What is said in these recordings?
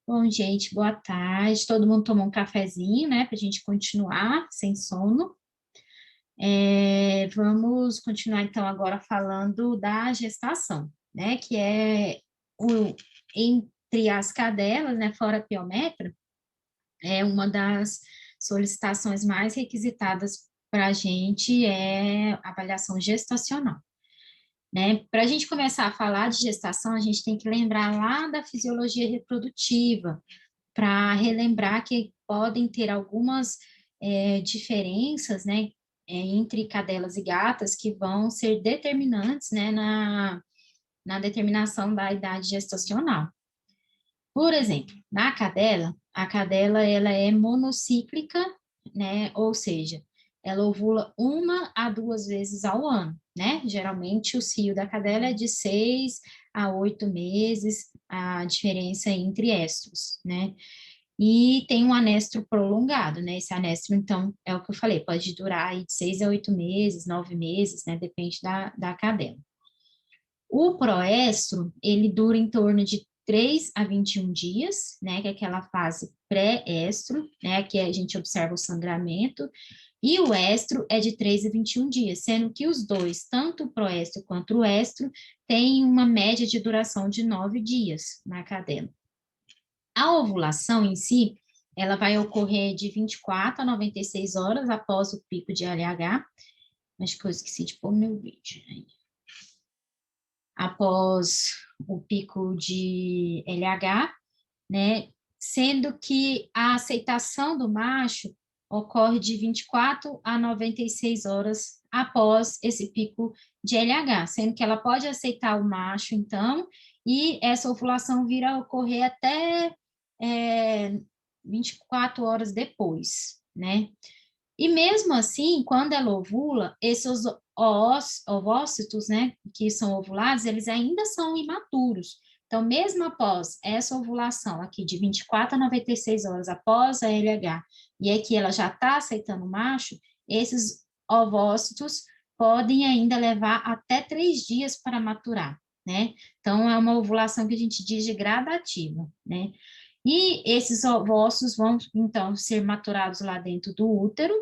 Bom, gente, boa tarde. Todo mundo tomou um cafezinho, né, para a gente continuar sem sono. Vamos continuar, então, agora falando da gestação, né, que é entre as cadelas, né, fora a piometra, é uma das solicitações mais requisitadas para a gente, é a avaliação gestacional, né? Para a gente começar a falar de gestação, a gente tem que lembrar lá da fisiologia reprodutiva, para relembrar que podem ter algumas diferenças, né, entre cadelas e gatas que vão ser determinantes, né, na determinação da idade gestacional. Por exemplo, na cadela, a cadela ela é monocíclica, né, ou seja, ela ovula 1 a 2 vezes ao ano, né? Geralmente o cio da cadela é de 6 a 8 meses, a diferença entre estros, né? E tem um anestro prolongado, né? Esse anestro, então, é o que eu falei, pode durar aí de 6 a 8 meses, 9 meses, né? Depende da cadela. O proestro, ele dura em torno de 3 a 21 dias, né? Que é aquela fase pré-estro, né? Que a gente observa o sangramento. E o estro é de 3 a 21 dias, sendo que os dois, tanto o proestro quanto o estro, têm uma média de duração de 9 dias na cadela. A ovulação em si, ela vai ocorrer de 24 a 96 horas após o pico de LH. Acho que eu esqueci de pôr no meu vídeo. Após o pico de LH, né? Sendo que a aceitação do macho ocorre de 24 a 96 horas após esse pico de LH, sendo que ela pode aceitar o macho, então, e essa ovulação vir a ocorrer até 24 horas depois, né? E mesmo assim, quando ela ovula, esses ovócitos, né, que são ovulados, eles ainda são imaturos. Então, mesmo após essa ovulação aqui de 24 a 96 horas após a LH, e é que ela já está aceitando o macho, esses ovócitos podem ainda levar até 3 dias para maturar, né? Então, é uma ovulação que a gente diz de gradativa, né? E esses ovócitos vão, então, ser maturados lá dentro do útero,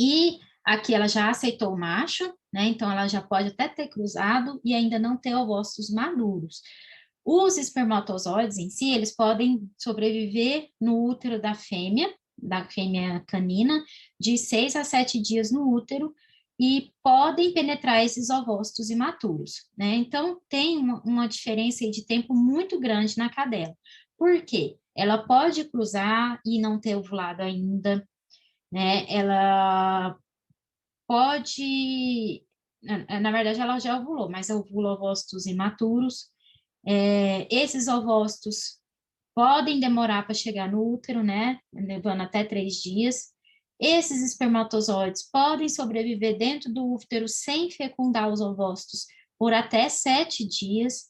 e aqui ela já aceitou o macho, né? Então ela já pode até ter cruzado e ainda não ter ovócitos maduros. Os espermatozoides em si, eles podem sobreviver no útero da fêmea canina, de 6 a 7 dias no útero, e podem penetrar esses ovócitos imaturos, né? Então, tem uma diferença aí de tempo muito grande na cadela. Por quê? Ela pode cruzar e não ter ovulado ainda, né? Ela pode, na verdade, ela já ovulou, mas ovula ovócitos imaturos. Esses ovócitos podem demorar para chegar no útero, né? Levando até 3 dias. Esses espermatozoides podem sobreviver dentro do útero sem fecundar os ovócitos por até 7 dias.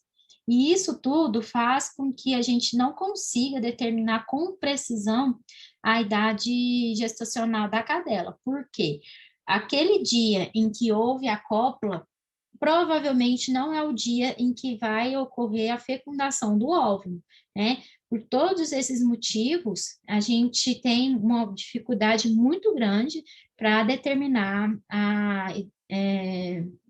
E isso tudo faz com que a gente não consiga determinar com precisão a idade gestacional da cadela. Por quê? Aquele dia em que houve a cópula, provavelmente não é o dia em que vai ocorrer a fecundação do óvulo, né? Por todos esses motivos, a gente tem uma dificuldade muito grande para determinar a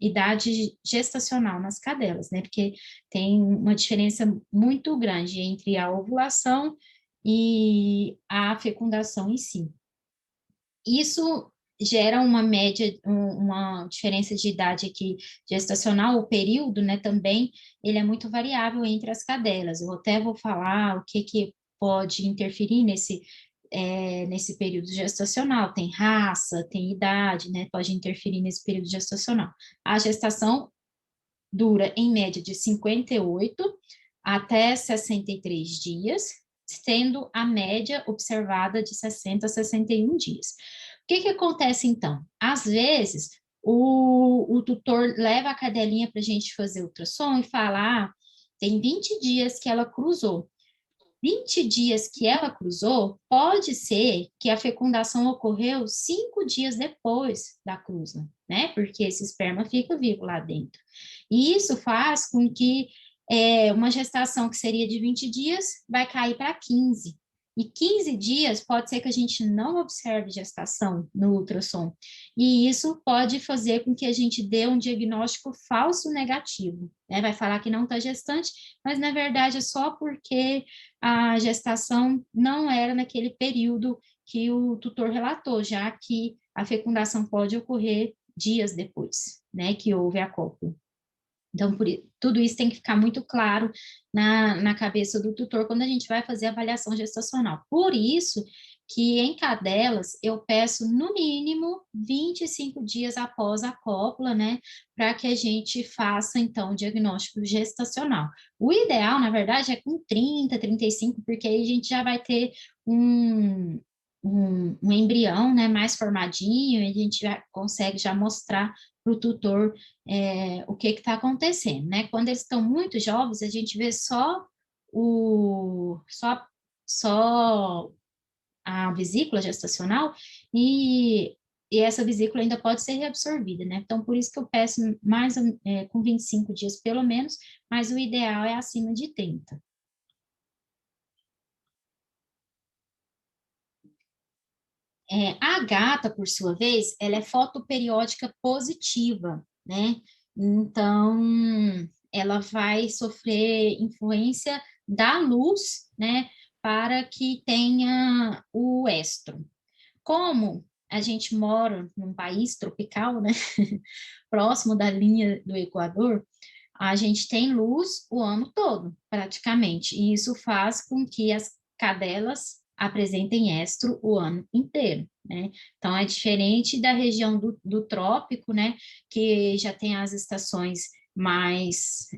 idade gestacional nas cadelas, né? Porque tem uma diferença muito grande entre a ovulação e a fecundação em si. Isso gera uma média, uma diferença de idade aqui gestacional, o período, né, também, ele é muito variável entre as cadelas. Eu até vou falar o que pode interferir nesse período gestacional. Tem raça, tem idade, né, pode interferir nesse período gestacional. A gestação dura, em média, de 58 até 63 dias, sendo a média observada de 60 a 61 dias. O que acontece, então? Às vezes, o tutor leva a cadelinha para a gente fazer ultrassom e fala, tem 20 dias que ela cruzou. 20 dias que ela cruzou, pode ser que a fecundação ocorreu 5 dias depois da cruza, né? Porque esse esperma fica vivo lá dentro. E isso faz com que Uma gestação que seria de 20 dias vai cair para 15. E 15 dias pode ser que a gente não observe gestação no ultrassom. E isso pode fazer com que a gente dê um diagnóstico falso negativo, né? Vai falar que não está gestante, mas na verdade é só porque a gestação não era naquele período que o tutor relatou, já que a fecundação pode ocorrer dias depois, né, que houve a cópula. Então, tudo isso tem que ficar muito claro na cabeça do tutor quando a gente vai fazer a avaliação gestacional. Por isso que em cadelas eu peço no mínimo 25 dias após a cópula, né, para que a gente faça então o diagnóstico gestacional. O ideal, na verdade, é com 30, 35, porque aí a gente já vai ter um embrião, né, mais formadinho, e a gente já consegue já mostrar para o tutor o que está acontecendo, né? Quando eles estão muito jovens, a gente vê só a vesícula gestacional e essa vesícula ainda pode ser reabsorvida, né? Então, por isso que eu peço mais com 25 dias pelo menos, mas o ideal é acima de 30. A gata, por sua vez, ela é fotoperiódica positiva, né? Então, ela vai sofrer influência da luz, né? Para que tenha o estro. Como a gente mora num país tropical, né? Próximo da linha do Equador, a gente tem luz o ano todo, praticamente, e isso faz com que as cadelas apresentem estro o ano inteiro, né? Então, é diferente da região do trópico, né, que já tem as estações mais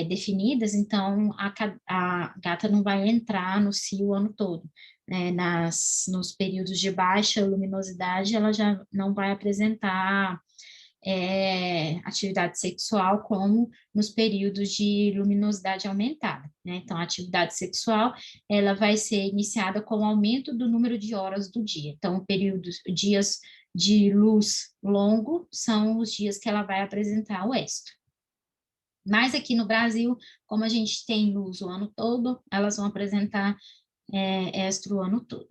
definidas, então a gata não vai entrar no cio o ano todo, né? Nos períodos de baixa luminosidade, ela já não vai apresentar atividade sexual como nos períodos de luminosidade aumentada, né? Então, a atividade sexual, ela vai ser iniciada com o aumento do número de horas do dia. Então, dias de luz longo são os dias que ela vai apresentar o estro. Mas aqui no Brasil, como a gente tem luz o ano todo, elas vão apresentar estro o ano todo.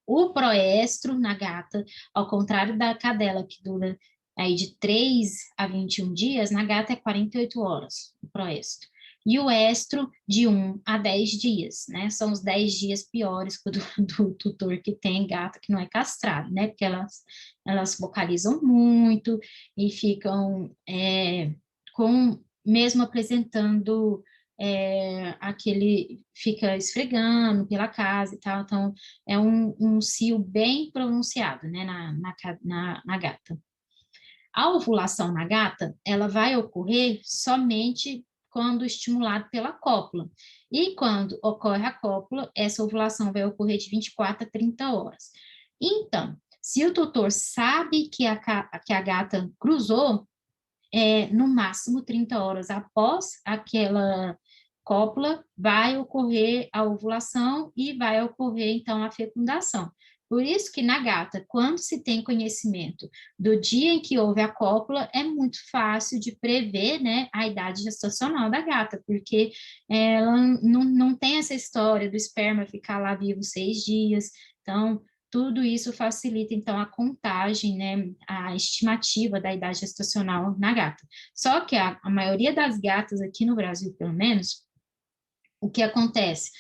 O proestro na gata, ao contrário da cadela, que dura aí de 3 a 21 dias, na gata é 48 horas, o proestro. E o estro, de 1 a 10 dias, né? São os 10 dias piores do tutor que tem gata que não é castrado, né? Porque elas vocalizam muito e ficam mesmo apresentando fica esfregando pela casa e tal, então é um cio bem pronunciado, né, na gata. A ovulação na gata, ela vai ocorrer somente quando estimulado pela cópula. E quando ocorre a cópula, essa ovulação vai ocorrer de 24 a 30 horas. Então, se o tutor sabe que a gata cruzou, no máximo 30 horas após aquela cópula, vai ocorrer a ovulação e vai ocorrer, então, a fecundação. Por isso que na gata, quando se tem conhecimento do dia em que houve a cópula, é muito fácil de prever, né, a idade gestacional da gata, porque ela não tem essa história do esperma ficar lá vivo 6 dias, então tudo isso facilita, então, a contagem, né, a estimativa da idade gestacional na gata. Só que a maioria das gatas aqui no Brasil, pelo menos, o que acontece?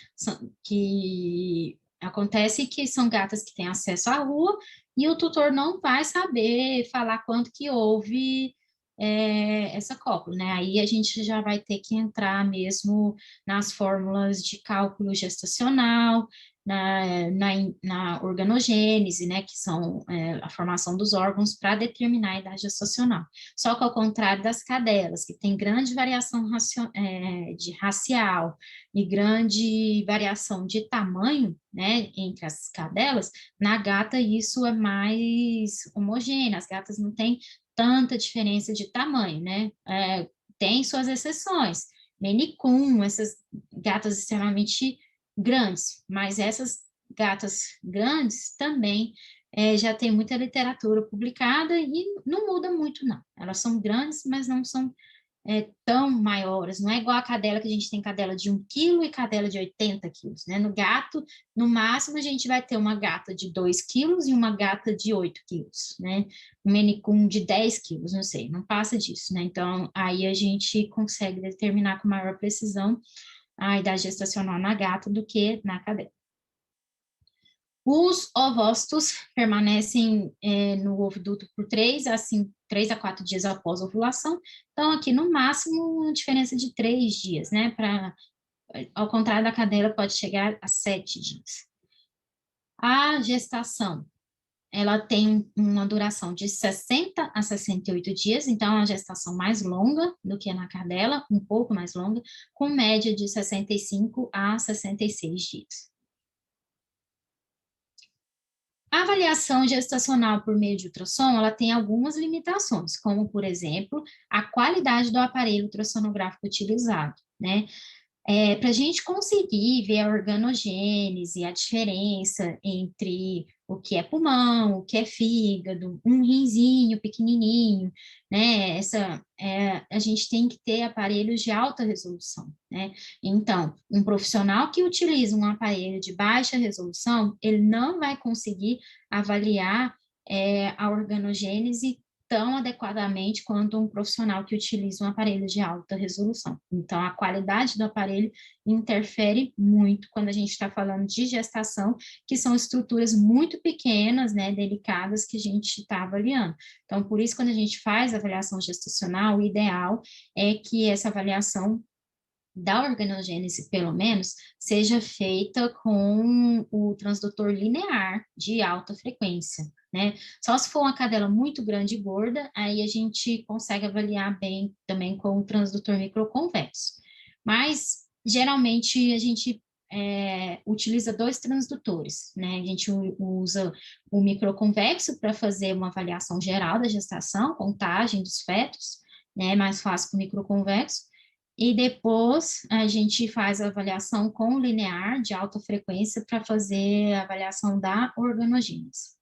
Acontece que são gatas que têm acesso à rua e o tutor não vai saber falar quanto que houve essa cópula, né? Aí a gente já vai ter que entrar mesmo nas fórmulas de cálculo gestacional, na organogênese, né, que são a formação dos órgãos para determinar a idade gestacional. Só que ao contrário das cadelas, que tem grande variação racial e grande variação de tamanho, né, entre as cadelas, na gata isso é mais homogêneo, as gatas não têm tanta diferença de tamanho, né, tem suas exceções, Maine Coon, essas gatas extremamente grandes, mas essas gatas grandes também já tem muita literatura publicada e não muda muito, não. Elas são grandes, mas não são tão maiores, não é igual a cadela, que a gente tem cadela de 1 quilo e cadela de 80 quilos, né? No gato, no máximo, a gente vai ter uma gata de 2 quilos e uma gata de 8 quilos, né? Um Maine Coon de 10 quilos, não sei, não passa disso, né? Então, aí a gente consegue determinar com maior precisão a idade gestacional na gata do que na cadela. Os ovócitos permanecem no oviduto por 3 a 4 dias após a ovulação. Então, aqui no máximo, uma diferença de 3 dias, né? Ao contrário da cadela, pode chegar a 7 dias. A gestação, ela tem uma duração de 60 a 68 dias, então é uma gestação mais longa do que na cadela, um pouco mais longa, com média de 65 a 66 dias. A avaliação gestacional por meio de ultrassom, ela tem algumas limitações, como, por exemplo, a qualidade do aparelho ultrassonográfico utilizado, né? Para a gente conseguir ver a organogênese, a diferença entre o que é pulmão, o que é fígado, um rinzinho pequenininho, né? A gente tem que ter aparelhos de alta resolução, né? Então, um profissional que utiliza um aparelho de baixa resolução, ele não vai conseguir avaliar a organogênese tão adequadamente quanto um profissional que utiliza um aparelho de alta resolução. Então, a qualidade do aparelho interfere muito quando a gente está falando de gestação, que são estruturas muito pequenas, né, delicadas, que a gente está avaliando. Então, por isso, quando a gente faz a avaliação gestacional, o ideal é que essa avaliação da organogênese, pelo menos, seja feita com o transdutor linear de alta frequência, né? Só se for uma cadela muito grande e gorda, aí a gente consegue avaliar bem também com o transdutor microconvexo. Mas, geralmente, a gente utiliza 2 transdutores, né? A gente usa o microconvexo para fazer uma avaliação geral da gestação, contagem dos fetos, né? É mais fácil com o microconvexo. E depois a gente faz a avaliação com linear de alta frequência para fazer a avaliação da organogênese.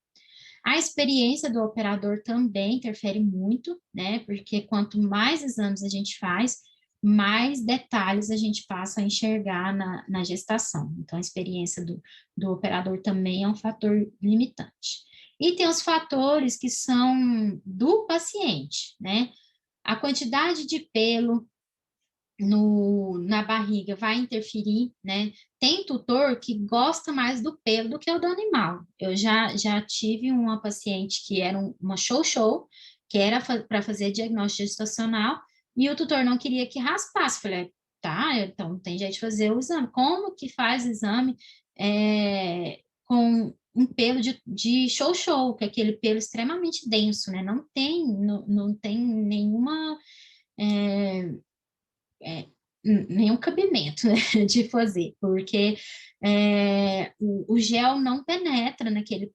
A experiência do operador também interfere muito, né? Porque quanto mais exames a gente faz, mais detalhes a gente passa a enxergar na gestação. Então, a experiência do operador também é um fator limitante. E tem os fatores que são do paciente, né? A quantidade de pelo na barriga vai interferir, né? Tem tutor que gosta mais do pelo do que o do animal. Eu já tive uma paciente que era uma show-show, que era para fazer diagnóstico gestacional, e o tutor não queria que raspasse. Falei, tá, então tem jeito de fazer o exame. Como que faz o exame com um pelo de show-show, que é aquele pelo extremamente denso, né? Não tem nenhuma... nenhum cabimento, né, de fazer, porque o gel não penetra naquele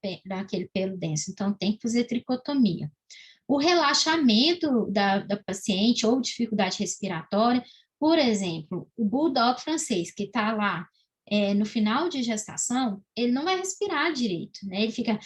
pelo denso, então tem que fazer tricotomia. O relaxamento da paciente ou dificuldade respiratória, por exemplo, o bulldog francês que está lá no final de gestação, ele não vai respirar direito, né? Ele fica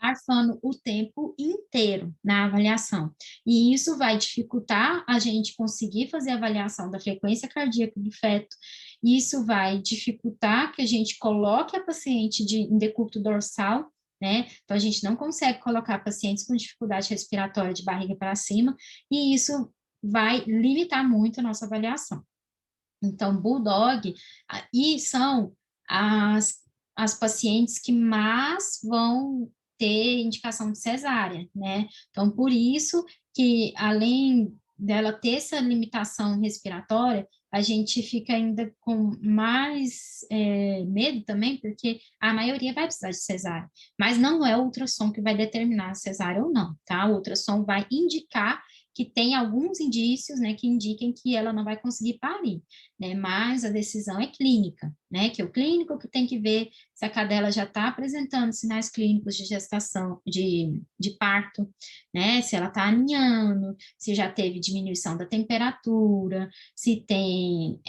arfando o tempo inteiro na avaliação. E isso vai dificultar a gente conseguir fazer a avaliação da frequência cardíaca do feto, isso vai dificultar que a gente coloque a paciente em decúbito dorsal, né? Então, a gente não consegue colocar pacientes com dificuldade respiratória de barriga para cima, e isso vai limitar muito a nossa avaliação. Então, Bulldog, e são as pacientes que mais vão ter indicação de cesárea, né? Então, por isso que, além dela ter essa limitação respiratória, a gente fica ainda com mais medo também, porque a maioria vai precisar de cesárea, mas não é o ultrassom que vai determinar a cesárea ou não, tá? O ultrassom vai indicar que tem alguns indícios, né, que indiquem que ela não vai conseguir parir, né, mas a decisão é clínica, né, que é o clínico que tem que ver se a cadela já está apresentando sinais clínicos de gestação, de parto, né, se ela está aninhando, se já teve diminuição da temperatura, se tem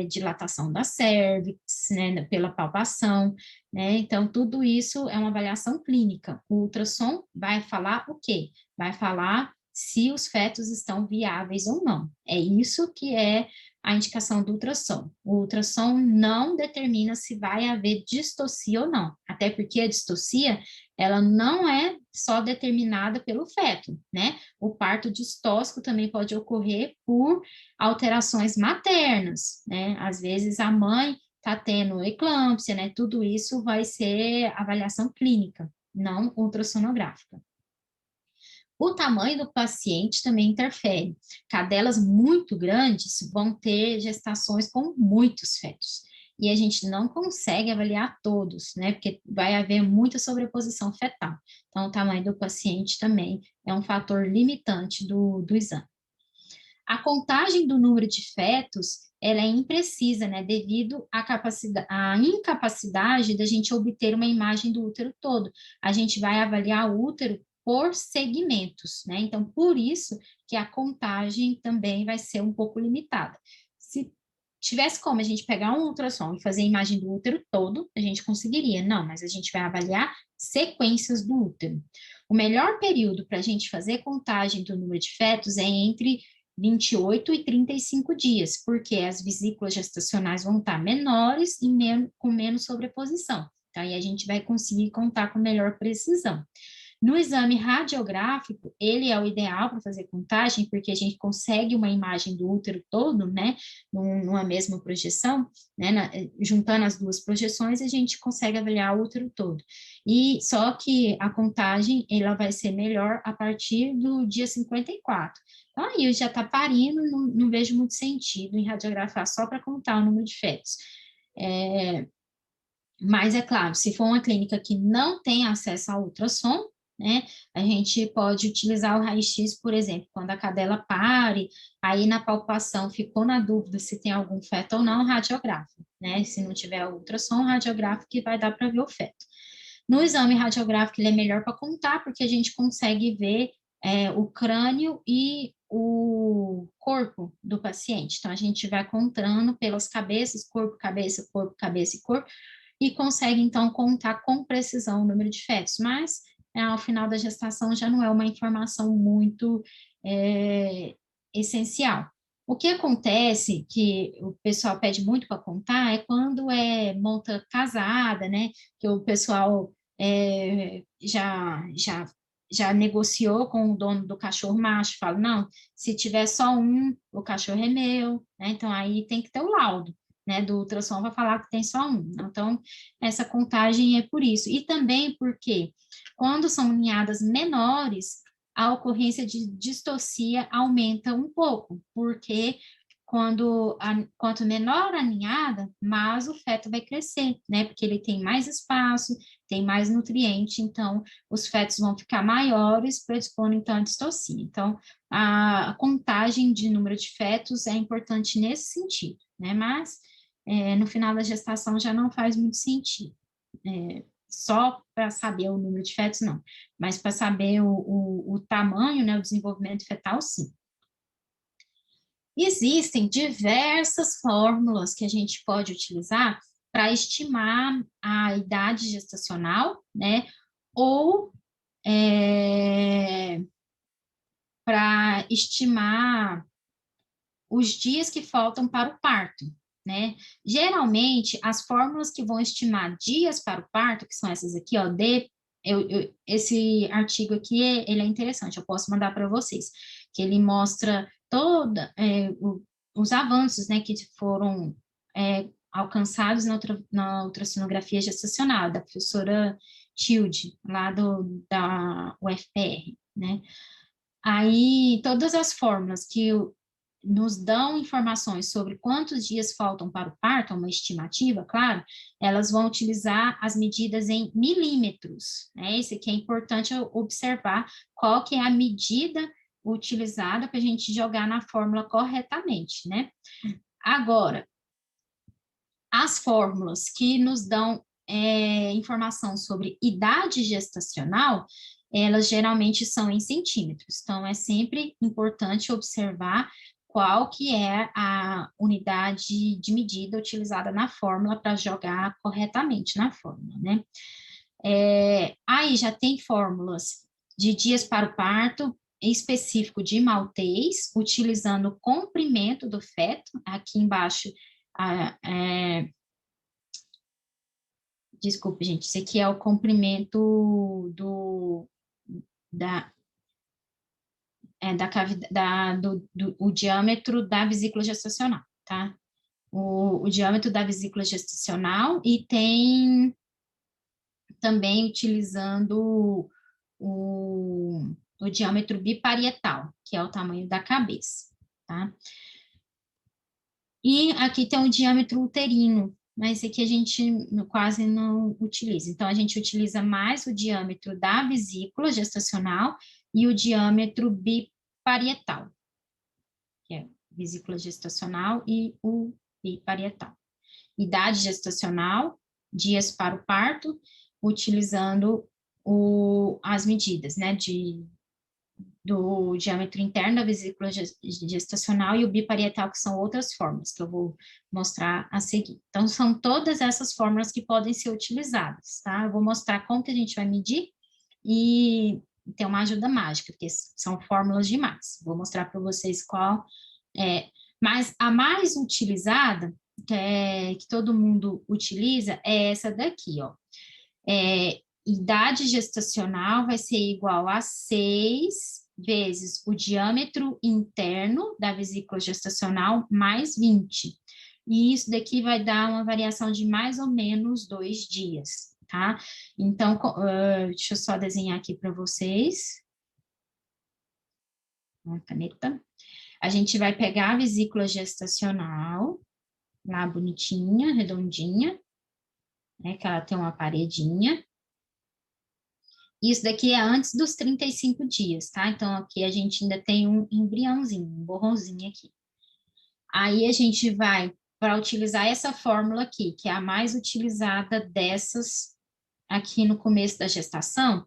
dilatação da cérvix, né, pela palpação, né, então tudo isso é uma avaliação clínica. O ultrassom vai falar o quê? Vai falar se os fetos estão viáveis ou não. É isso que é a indicação do ultrassom. O ultrassom não determina se vai haver distocia ou não, até porque a distocia, ela não é só determinada pelo feto, né? O parto distóxico também pode ocorrer por alterações maternas, né? Às vezes a mãe está tendo eclâmpsia, né? Tudo isso vai ser avaliação clínica, não ultrassonográfica. O tamanho do paciente também interfere. Cadelas muito grandes vão ter gestações com muitos fetos. E a gente não consegue avaliar todos, né? Porque vai haver muita sobreposição fetal. Então, o tamanho do paciente também é um fator limitante do exame. A contagem do número de fetos, ela é imprecisa, né, devido à incapacidade da gente obter uma imagem do útero todo. A gente vai avaliar o útero por segmentos, né, então por isso que a contagem também vai ser um pouco limitada. Se tivesse como a gente pegar um ultrassom e fazer a imagem do útero todo, a gente conseguiria, não, mas a gente vai avaliar sequências do útero. O melhor período para a gente fazer contagem do número de fetos é entre 28 e 35 dias, porque as vesículas gestacionais vão estar menores e com menos sobreposição. Tá? E a gente vai conseguir contar com melhor precisão. No exame radiográfico, ele é o ideal para fazer contagem, porque a gente consegue uma imagem do útero todo, né, numa mesma projeção, né, juntando as duas projeções, a gente consegue avaliar o útero todo. E só que a contagem, ela vai ser melhor a partir do dia 54. Então, aí já está parindo, não vejo muito sentido em radiografar só para contar o número de fetos. Mas, é claro, se for uma clínica que não tem acesso ao ultrassom, né, a gente pode utilizar o raio-x, por exemplo, quando a cadela pare, aí na palpação ficou na dúvida se tem algum feto ou não, radiográfico, né, se não tiver ultrassom, radiográfico que vai dar para ver o feto. No exame radiográfico ele é melhor para contar, porque a gente consegue ver o crânio e o corpo do paciente, então a gente vai contando pelas cabeças, corpo, cabeça, corpo, cabeça e corpo, e consegue, então, contar com precisão o número de fetos, mas ao final da gestação já não é uma informação muito essencial. O que acontece, que o pessoal pede muito para contar, é quando é monta casada, né, que o pessoal já negociou com o dono do cachorro macho, fala, não, se tiver só um, o cachorro é meu, né, então aí tem que ter o laudo, né, do ultrassom vai falar que tem só um. Então, essa contagem é por isso. E também porque, quando são ninhadas menores, a ocorrência de distocia aumenta um pouco, porque quanto menor a ninhada, mais o feto vai crescer, né, porque ele tem mais espaço, tem mais nutriente, então os fetos vão ficar maiores, predispondo então a distocia. Então, a contagem de número de fetos é importante nesse sentido, né, mas no final da gestação já não faz muito sentido. Só para saber o número de fetos, não. Mas para saber o tamanho, né, o desenvolvimento fetal, sim. Existem diversas fórmulas que a gente pode utilizar para estimar a idade gestacional, né, ou para estimar os dias que faltam para o parto, né? Geralmente, as fórmulas que vão estimar dias para o parto, que são essas aqui, ó, esse artigo aqui, ele é interessante, eu posso mandar para vocês, que ele mostra os avanços, né, que foram alcançados na ultrassonografia gestacional, da professora Tilde, lá da UFPR, né? Aí, todas as fórmulas que nos dão informações sobre quantos dias faltam para o parto, uma estimativa, claro, elas vão utilizar as medidas em milímetros, né? Isso aqui é importante observar qual que é a medida utilizada para a gente jogar na fórmula corretamente, né? Agora, as fórmulas que nos dão informação sobre idade gestacional, elas geralmente são em centímetros, então é sempre importante observar qual que é a unidade de medida utilizada na fórmula para jogar corretamente na fórmula, né? Aí já tem fórmulas de dias para o parto, específico de maltês, utilizando o comprimento do feto, aqui embaixo, desculpe, gente, esse aqui é o comprimento o diâmetro da vesícula gestacional, tá? O diâmetro da vesícula gestacional e tem também utilizando o diâmetro biparietal, que é o tamanho da cabeça, tá? E aqui tem o diâmetro uterino, mas esse aqui a gente quase não utiliza. Então, a gente utiliza mais o diâmetro da vesícula gestacional e o diâmetro biparietal, que é vesícula gestacional e o biparietal. Idade gestacional, dias para o parto, utilizando as medidas, né, do diâmetro interno da vesícula gestacional e o biparietal, que são outras fórmulas que eu vou mostrar a seguir. Então, são todas essas fórmulas que podem ser utilizadas, tá? Eu vou mostrar como que a gente vai medir e tem uma ajuda mágica, porque são fórmulas demais. Vou mostrar para vocês qual é. Mas a mais utilizada, que todo mundo utiliza, é essa daqui, ó. Idade gestacional vai ser igual a 6 vezes o diâmetro interno da vesícula gestacional mais 20. E isso daqui vai dar uma variação de mais ou menos 2 dias, tá? Então, deixa eu só desenhar aqui para vocês. Uma caneta. A gente vai pegar a vesícula gestacional, lá bonitinha, redondinha, né, que ela tem uma paredinha. Isso daqui é antes dos 35 dias, tá? Então, aqui a gente ainda tem um embriãozinho, um borrãozinho aqui. Aí a gente vai para utilizar essa fórmula aqui, que é a mais utilizada dessas aqui no começo da gestação.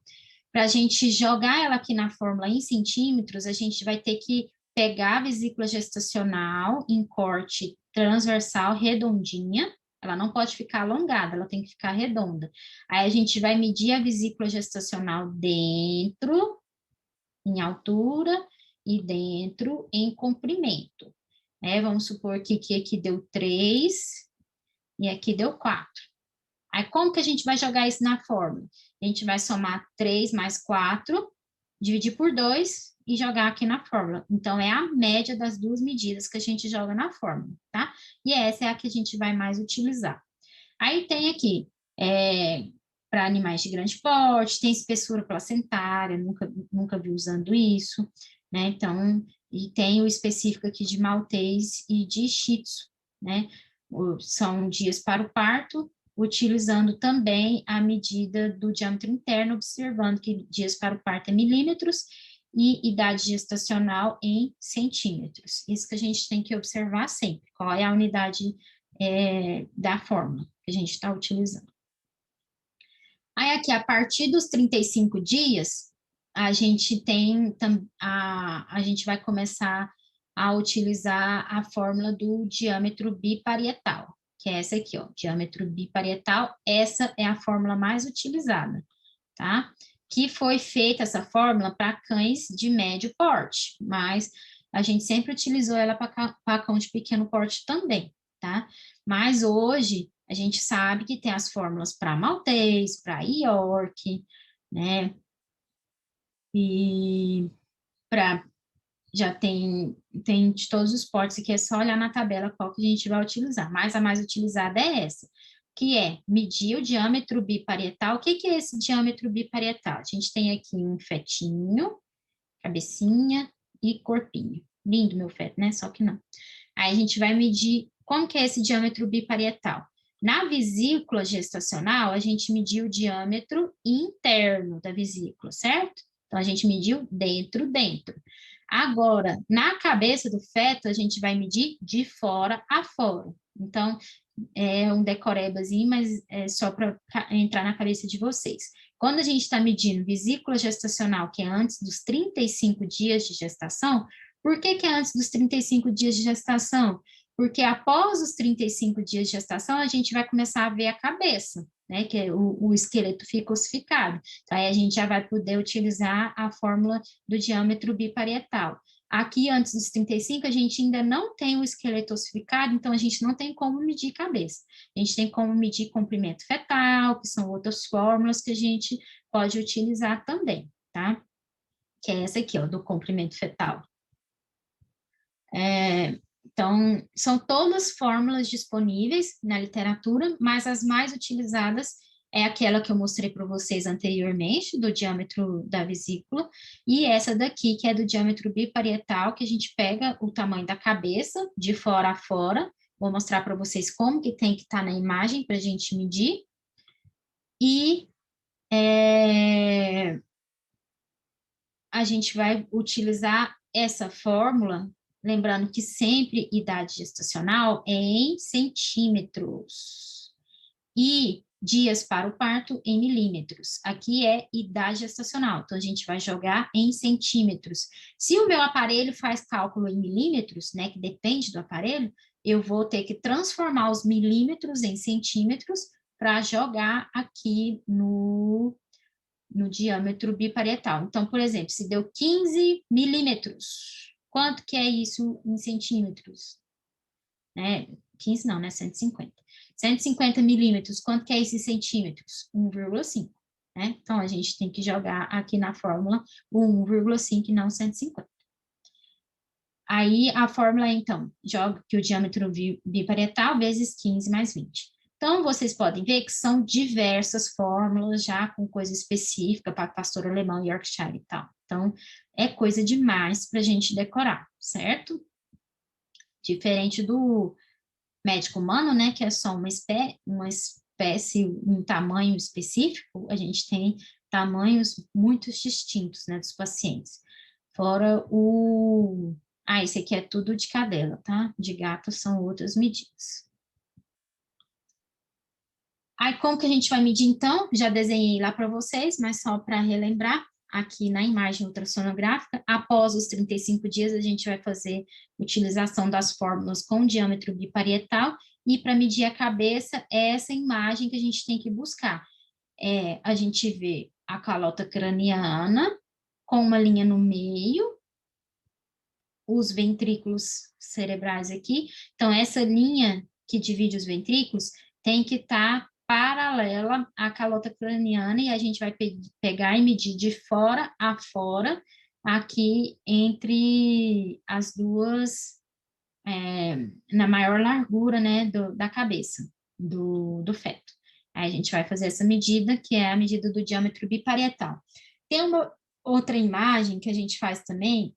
Para a gente jogar ela aqui na fórmula em centímetros, a gente vai ter que pegar a vesícula gestacional em corte transversal redondinha, ela não pode ficar alongada, ela tem que ficar redonda. Aí a gente vai medir a vesícula gestacional dentro, em altura, e dentro, em comprimento. Vamos supor que aqui deu 3 e aqui deu 4. Aí como que a gente vai jogar isso na fórmula? A gente vai somar 3 mais 4, dividir por 2 e jogar aqui na fórmula. Então, é a média das duas medidas que a gente joga na fórmula, tá? E essa é a que a gente vai mais utilizar. Aí tem aqui, para animais de grande porte, tem espessura placentária, nunca vi usando isso, né? Então, e tem o específico aqui de maltês e de shih tzu, né? São dias para o parto, utilizando também a medida do diâmetro interno, observando que dias para o parto é milímetros e idade gestacional em centímetros. Isso que a gente tem que observar sempre, qual é a unidade da fórmula que a gente está utilizando. Aí aqui, a partir dos 35 dias, a gente vai começar a utilizar a fórmula do diâmetro biparietal, que é essa aqui, ó, diâmetro biparietal, essa é a fórmula mais utilizada, tá? Que foi feita essa fórmula para cães de médio porte, mas a gente sempre utilizou ela para cão de pequeno porte também, tá? Mas hoje a gente sabe que tem as fórmulas para maltês, para York, né? E já tem de todos os portes aqui, é só olhar na tabela qual que a gente vai utilizar, mas a mais utilizada é essa, que é medir o diâmetro biparietal. O que é esse diâmetro biparietal? A gente tem aqui um fetinho, cabecinha e corpinho. Lindo meu feto, né? Só que não. Aí a gente vai medir, como que é esse diâmetro biparietal? Na vesícula gestacional, a gente mediu o diâmetro interno da vesícula, certo? Então, a gente mediu dentro. Agora, na cabeça do feto, a gente vai medir de fora a fora. Então, é um decorebazinho, mas é só para entrar na cabeça de vocês. Quando a gente está medindo vesícula gestacional, que é antes dos 35 dias de gestação, por que é antes dos 35 dias de gestação? Porque após os 35 dias de gestação, a gente vai começar a ver a cabeça, né, que é o esqueleto fica ossificado. Então, aí a gente já vai poder utilizar a fórmula do diâmetro biparietal. Aqui, antes dos 35, a gente ainda não tem o esqueleto ossificado, então a gente não tem como medir cabeça. A gente tem como medir comprimento fetal, que são outras fórmulas que a gente pode utilizar também, tá? Que é essa aqui, ó, do comprimento fetal. Então, são todas fórmulas disponíveis na literatura, mas as mais utilizadas é aquela que eu mostrei para vocês anteriormente, do diâmetro da vesícula, e essa daqui, que é do diâmetro biparietal, que a gente pega o tamanho da cabeça, de fora a fora, vou mostrar para vocês como que tem que estar na imagem para a gente medir, e a gente vai utilizar essa fórmula, lembrando que sempre idade gestacional é em centímetros e dias para o parto em milímetros. Aqui é idade gestacional, então a gente vai jogar em centímetros. Se o meu aparelho faz cálculo em milímetros, né, que depende do aparelho, eu vou ter que transformar os milímetros em centímetros para jogar aqui no diâmetro biparietal. Então, por exemplo, se deu 15 milímetros, quanto que é isso em centímetros? 15 não, né? 150. 150 milímetros, quanto que é isso em centímetros? 1,5. Né? Então, a gente tem que jogar aqui na fórmula o 1,5 e não 150. Aí, a fórmula é, então, joga que o diâmetro biparietal vezes 15 mais 20. Então, vocês podem ver que são diversas fórmulas, já com coisa específica para pastor alemão, Yorkshire e tal. Então, é coisa demais para a gente decorar, certo? Diferente do médico humano, né, que é só uma espécie, um tamanho específico, a gente tem tamanhos muito distintos, né, dos pacientes. Fora o... esse aqui é tudo de cadela, tá? De gato são outras medidas. Aí, como que a gente vai medir, então? Já desenhei lá para vocês, mas só para relembrar, aqui na imagem ultrassonográfica, após os 35 dias, a gente vai fazer utilização das fórmulas com diâmetro biparietal, e para medir a cabeça, é essa imagem que a gente tem que buscar. A gente vê a calota craniana, com uma linha no meio, os ventrículos cerebrais aqui. Então, essa linha que divide os ventrículos tem que estar paralela à calota craniana, e a gente vai pegar e medir de fora a fora, aqui entre as duas, na maior largura, né, da cabeça do feto. Aí a gente vai fazer essa medida, que é a medida do diâmetro biparietal. Tem uma outra imagem que a gente faz também,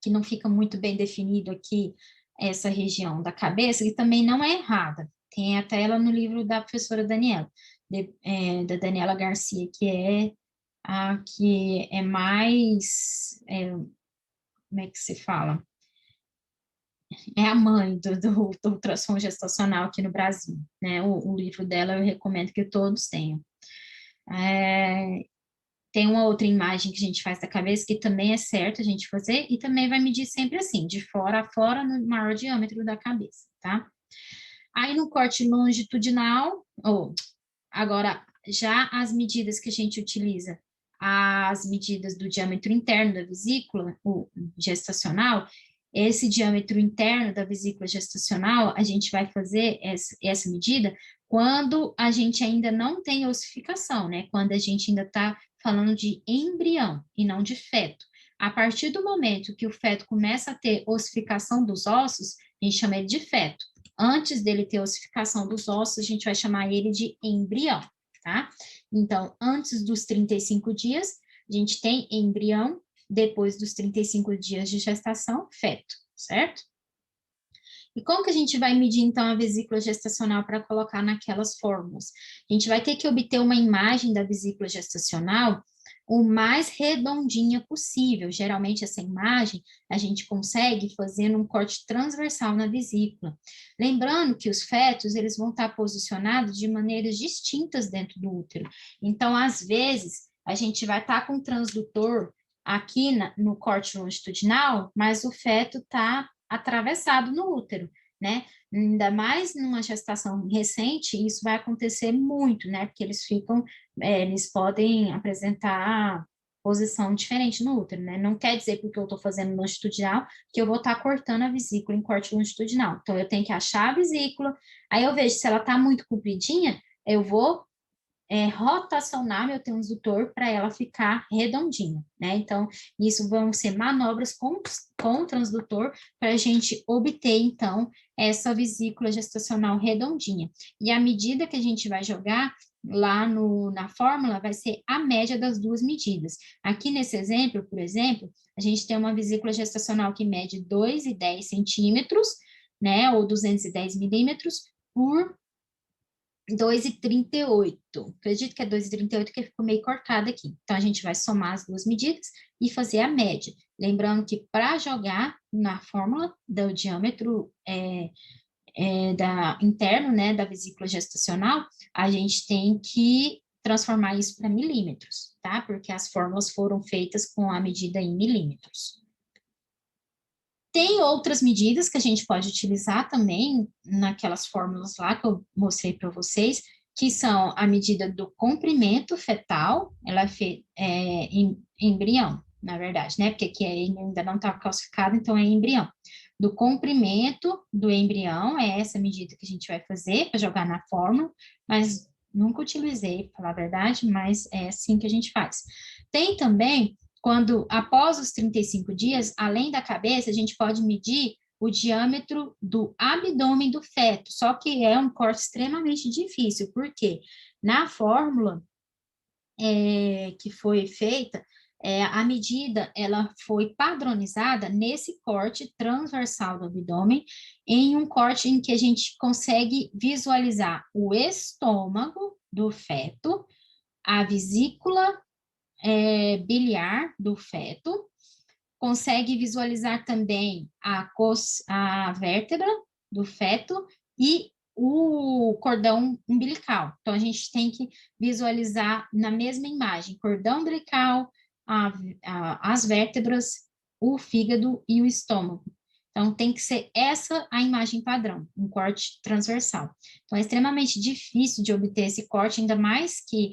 que não fica muito bem definido aqui, essa região da cabeça, que também não é errada. Tem até ela no livro da professora Daniela, da Daniela Garcia, que é a que é mais, como é que se fala? É a mãe do ultrassom gestacional aqui no Brasil, né? O livro dela eu recomendo que todos tenham. Tem uma outra imagem que a gente faz da cabeça, que também é certo a gente fazer, e também vai medir sempre assim, de fora a fora, no maior diâmetro da cabeça, tá? Aí no corte longitudinal, agora, já as medidas que a gente utiliza, as medidas do diâmetro interno da vesícula, o gestacional, esse diâmetro interno da vesícula gestacional, a gente vai fazer essa medida quando a gente ainda não tem ossificação, né? Quando a gente ainda está falando de embrião e não de feto. A partir do momento que o feto começa a ter ossificação dos ossos, a gente chama ele de feto. Antes dele ter ossificação dos ossos, a gente vai chamar ele de embrião, tá? Então, antes dos 35 dias, a gente tem embrião, depois dos 35 dias de gestação, feto, certo? E como que a gente vai medir, então, a vesícula gestacional para colocar naquelas fórmulas? A gente vai ter que obter uma imagem da vesícula gestacional o mais redondinha possível. Geralmente, essa imagem a gente consegue fazendo um corte transversal na vesícula. Lembrando que os fetos, eles vão estar posicionados de maneiras distintas dentro do útero. Então, às vezes, a gente vai estar com o transdutor aqui no corte longitudinal, mas o feto está atravessado no útero. né? Ainda mais numa gestação recente, isso vai acontecer muito, né? Porque eles podem apresentar posição diferente no útero, né? Não quer dizer porque eu estou fazendo longitudinal que eu vou estar cortando a vesícula em corte longitudinal. Então, eu tenho que achar a vesícula, aí eu vejo se ela está muito compridinha, eu vou rotacionar meu transdutor para ela ficar redondinha, né? Então, isso vão ser manobras com o transdutor para a gente obter, então, essa vesícula gestacional redondinha. E a medida que a gente vai jogar lá na fórmula vai ser a média das duas medidas. Aqui nesse exemplo, por exemplo, a gente tem uma vesícula gestacional que mede 2,10 centímetros, né, ou 210 milímetros, por 2,38. Acredito que é 2,38 que ficou meio cortado aqui. Então, a gente vai somar as duas medidas e fazer a média. Lembrando que para jogar na fórmula do diâmetro interno, né, da vesícula gestacional, a gente tem que transformar isso para milímetros, tá? Porque as fórmulas foram feitas com a medida em milímetros. Tem outras medidas que a gente pode utilizar também naquelas fórmulas lá que eu mostrei para vocês, que são a medida do comprimento fetal, ela em embrião, na verdade, né? Porque aqui ainda não está calcificado, então é embrião. Do comprimento do embrião, é essa medida que a gente vai fazer para jogar na fórmula, mas nunca utilizei, para falar a verdade, mas é assim que a gente faz. Tem também quando, após os 35 dias, além da cabeça, a gente pode medir o diâmetro do abdômen do feto, só que é um corte extremamente difícil, porque na fórmula que foi feita, a medida ela foi padronizada nesse corte transversal do abdômen, em um corte em que a gente consegue visualizar o estômago do feto, a vesícula biliar do feto, consegue visualizar também a vértebra do feto e o cordão umbilical. Então, a gente tem que visualizar na mesma imagem, cordão umbilical, as vértebras, o fígado e o estômago. Então, tem que ser essa a imagem padrão, um corte transversal. Então, é extremamente difícil de obter esse corte, ainda mais que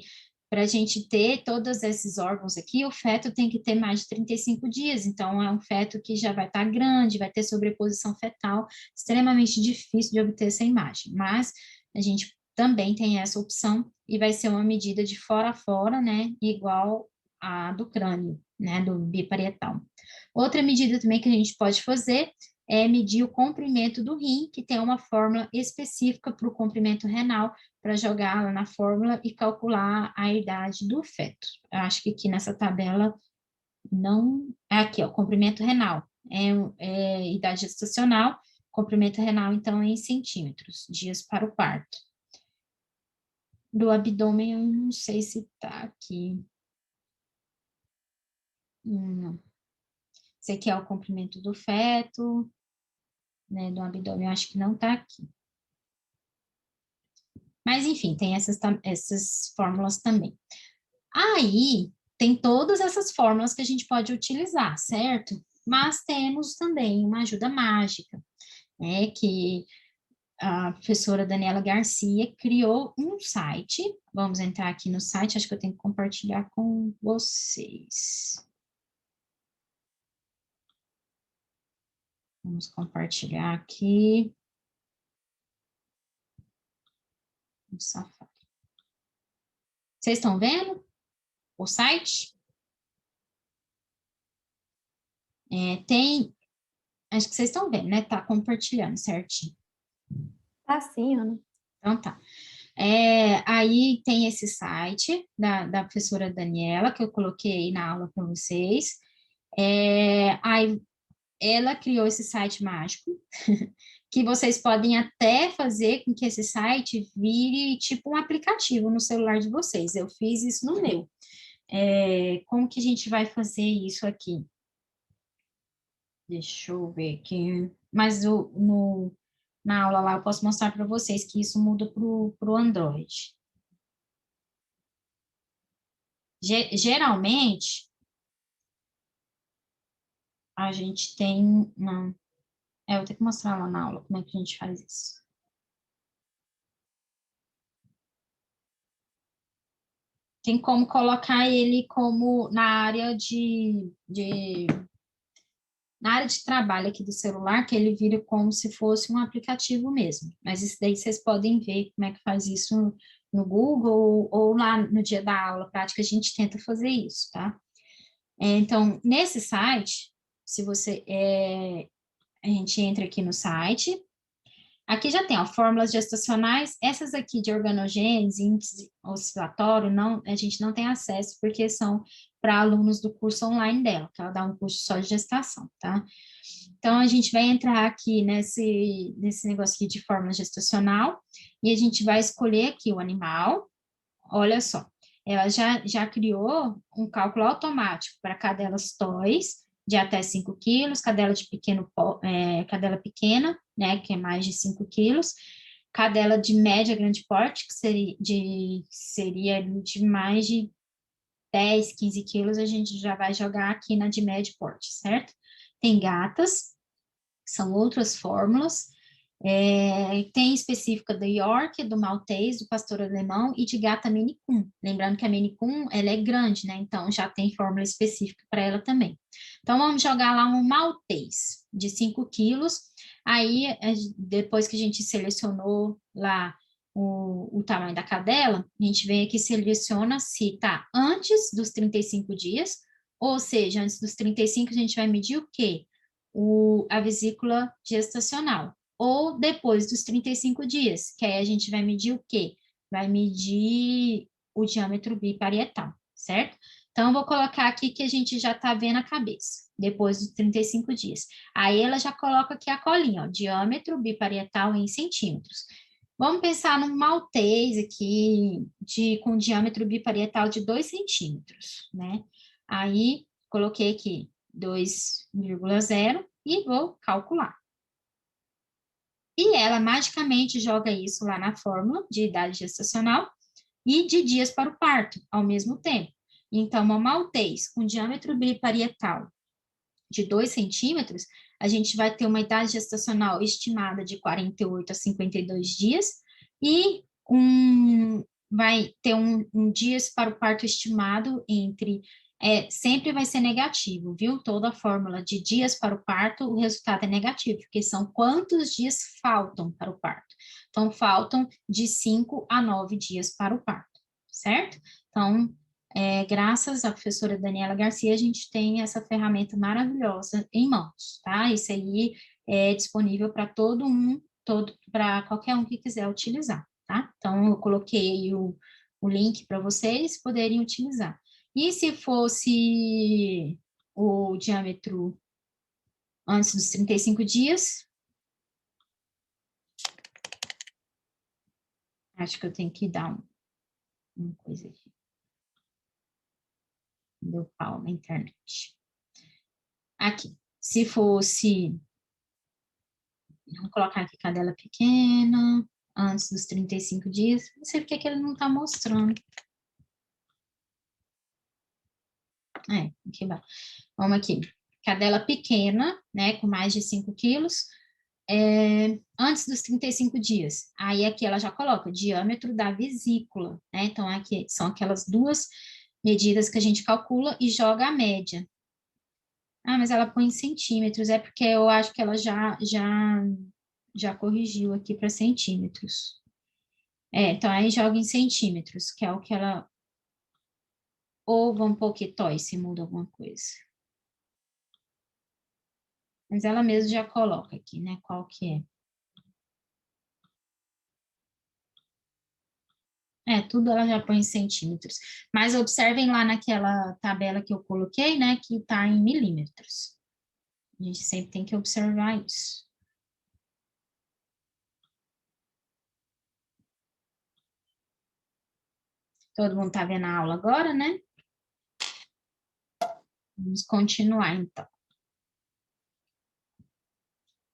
para a gente ter todos esses órgãos aqui, o feto tem que ter mais de 35 dias, então é um feto que já vai estar grande, vai ter sobreposição fetal, extremamente difícil de obter essa imagem, mas a gente também tem essa opção e vai ser uma medida de fora a fora, né, igual a do crânio, né, do biparietal. Outra medida também que a gente pode fazer é medir o comprimento do rim, que tem uma fórmula específica para o comprimento renal, para jogar lá na fórmula e calcular a idade do feto. Eu acho que aqui nessa tabela não... Aqui, ó, comprimento renal. Idade gestacional, comprimento renal, então, é em centímetros, dias para o parto. Do abdômen, eu não sei se está aqui. Não. Esse aqui é o comprimento do feto, né, do abdômen, eu acho que não está aqui. Mas, enfim, tem essas fórmulas também. Aí, tem todas essas fórmulas que a gente pode utilizar, certo? Mas temos também uma ajuda mágica, né? Que a professora Daniela Garcia criou um site. Vamos entrar aqui no site, acho que eu tenho que compartilhar com vocês. Vamos compartilhar aqui. Safari. Vocês estão vendo o site? Acho que vocês estão vendo, né? Tá compartilhando certinho. Tá sim, Ana. Então tá. Aí tem esse site da professora Daniela, que eu coloquei na aula para vocês. Aí ela criou esse site mágico, que vocês podem até fazer com que esse site vire tipo um aplicativo no celular de vocês. Eu fiz isso no meu. Como que a gente vai fazer isso aqui? Deixa eu ver aqui. Mas na aula lá eu posso mostrar para vocês que isso muda para o Android. Geralmente, a gente tem... Não. Eu vou ter que mostrar lá na aula como é que a gente faz isso. Tem como colocar ele como na área na área de trabalho aqui do celular, que ele vira como se fosse um aplicativo mesmo. Mas isso daí vocês podem ver como é que faz isso no Google ou lá no dia da aula prática a gente tenta fazer isso, tá? Então, nesse site, se você a gente entra aqui no site. Aqui já tem, ó, fórmulas gestacionais, essas aqui de organogênese, índice oscilatório, não, a gente não tem acesso, porque são para alunos do curso online dela, que ela dá um curso só de gestação, tá? Então, a gente vai entrar aqui nesse negócio aqui de fórmula gestacional, e a gente vai escolher aqui o animal, olha só, ela já criou um cálculo automático para cadelas toys de até 5 quilos, cadela de cadela pequena, né, que é mais de 5 quilos, cadela de média grande porte, que seria de mais de 10, 15 quilos, a gente já vai jogar aqui na de médio porte, certo? Tem gatas, são outras fórmulas, tem específica do York, do Maltês, do pastor alemão e de gata Maine Coon. Lembrando que a Maine Coon, ela é grande, né? Então, já tem fórmula específica para ela também. Então, vamos jogar lá um Maltês de 5 quilos. Aí, depois que a gente selecionou lá o tamanho da cadela, a gente vem aqui e seleciona se está antes dos 35 dias, ou seja, antes dos 35 a gente vai medir o quê? A vesícula gestacional ou depois dos 35 dias, que aí a gente vai medir o quê? Vai medir o diâmetro biparietal, certo? Então, eu vou colocar aqui que a gente já está vendo a cabeça, depois dos 35 dias. Aí, ela já coloca aqui a colinha, ó, diâmetro biparietal em centímetros. Vamos pensar num maltês aqui, com diâmetro biparietal de 2 centímetros, né? Aí, coloquei aqui 2,0 e vou calcular. E ela magicamente joga isso lá na fórmula de idade gestacional e de dias para o parto, ao mesmo tempo. Então, uma maltês com diâmetro biparietal de 2 centímetros, a gente vai ter uma idade gestacional estimada de 48 a 52 dias e vai ter um dias para o parto estimado entre sempre vai ser negativo, viu? Toda a fórmula de dias para o parto, o resultado é negativo, porque são quantos dias faltam para o parto. Então, faltam de 5 a 9 dias para o parto, certo? Então, graças à professora Daniela Garcia, a gente tem essa ferramenta maravilhosa em mãos, tá? Isso aí é disponível para para qualquer um que quiser utilizar, tá? Então, eu coloquei o link para vocês poderem utilizar. E se fosse o diâmetro antes dos 35 dias, acho que eu tenho que dar uma coisa aqui. Deu pau na internet. Aqui, se fosse, vamos colocar aqui cadela pequena, antes dos 35 dias, não sei porque que ele não está mostrando. Aqui vai. Vamos aqui, cadela pequena, né, com mais de 5 quilos, antes dos 35 dias. Aí aqui ela já coloca o diâmetro da vesícula, né? Então aqui são aquelas duas medidas que a gente calcula e joga a média. Ah, mas ela põe em centímetros, é porque eu acho que ela já corrigiu aqui para centímetros. Então aí joga em centímetros, que é o que ela... Ou vamos pôr que toy, se muda alguma coisa. Mas ela mesma já coloca aqui, né, qual que é. Tudo ela já põe em centímetros. Mas observem lá naquela tabela que eu coloquei, né, que está em milímetros. A gente sempre tem que observar isso. Todo mundo está vendo a aula agora, né? Vamos continuar, então.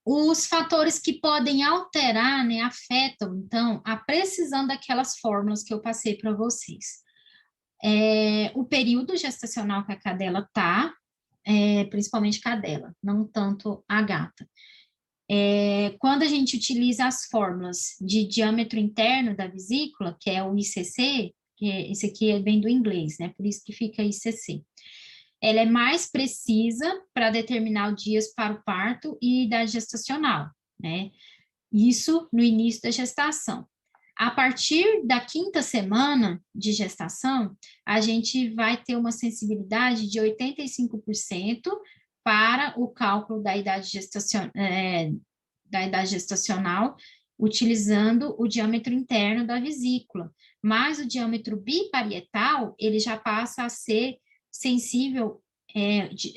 Os fatores que podem alterar, né, afetam, então, a precisão daquelas fórmulas que eu passei para vocês. O período gestacional que a cadela está, principalmente cadela, não tanto a gata. Quando a gente utiliza as fórmulas de diâmetro interno da vesícula, que é o ICC, esse aqui vem do inglês, né? Por isso que fica ICC. Ela é mais precisa para determinar os dias para o parto e idade gestacional, né? Isso no início da gestação. A partir da 5ª semana de gestação, a gente vai ter uma sensibilidade de 85% para o cálculo da idade gestacional, utilizando o diâmetro interno da vesícula. Mas o diâmetro biparietal, ele já passa a ser sensível,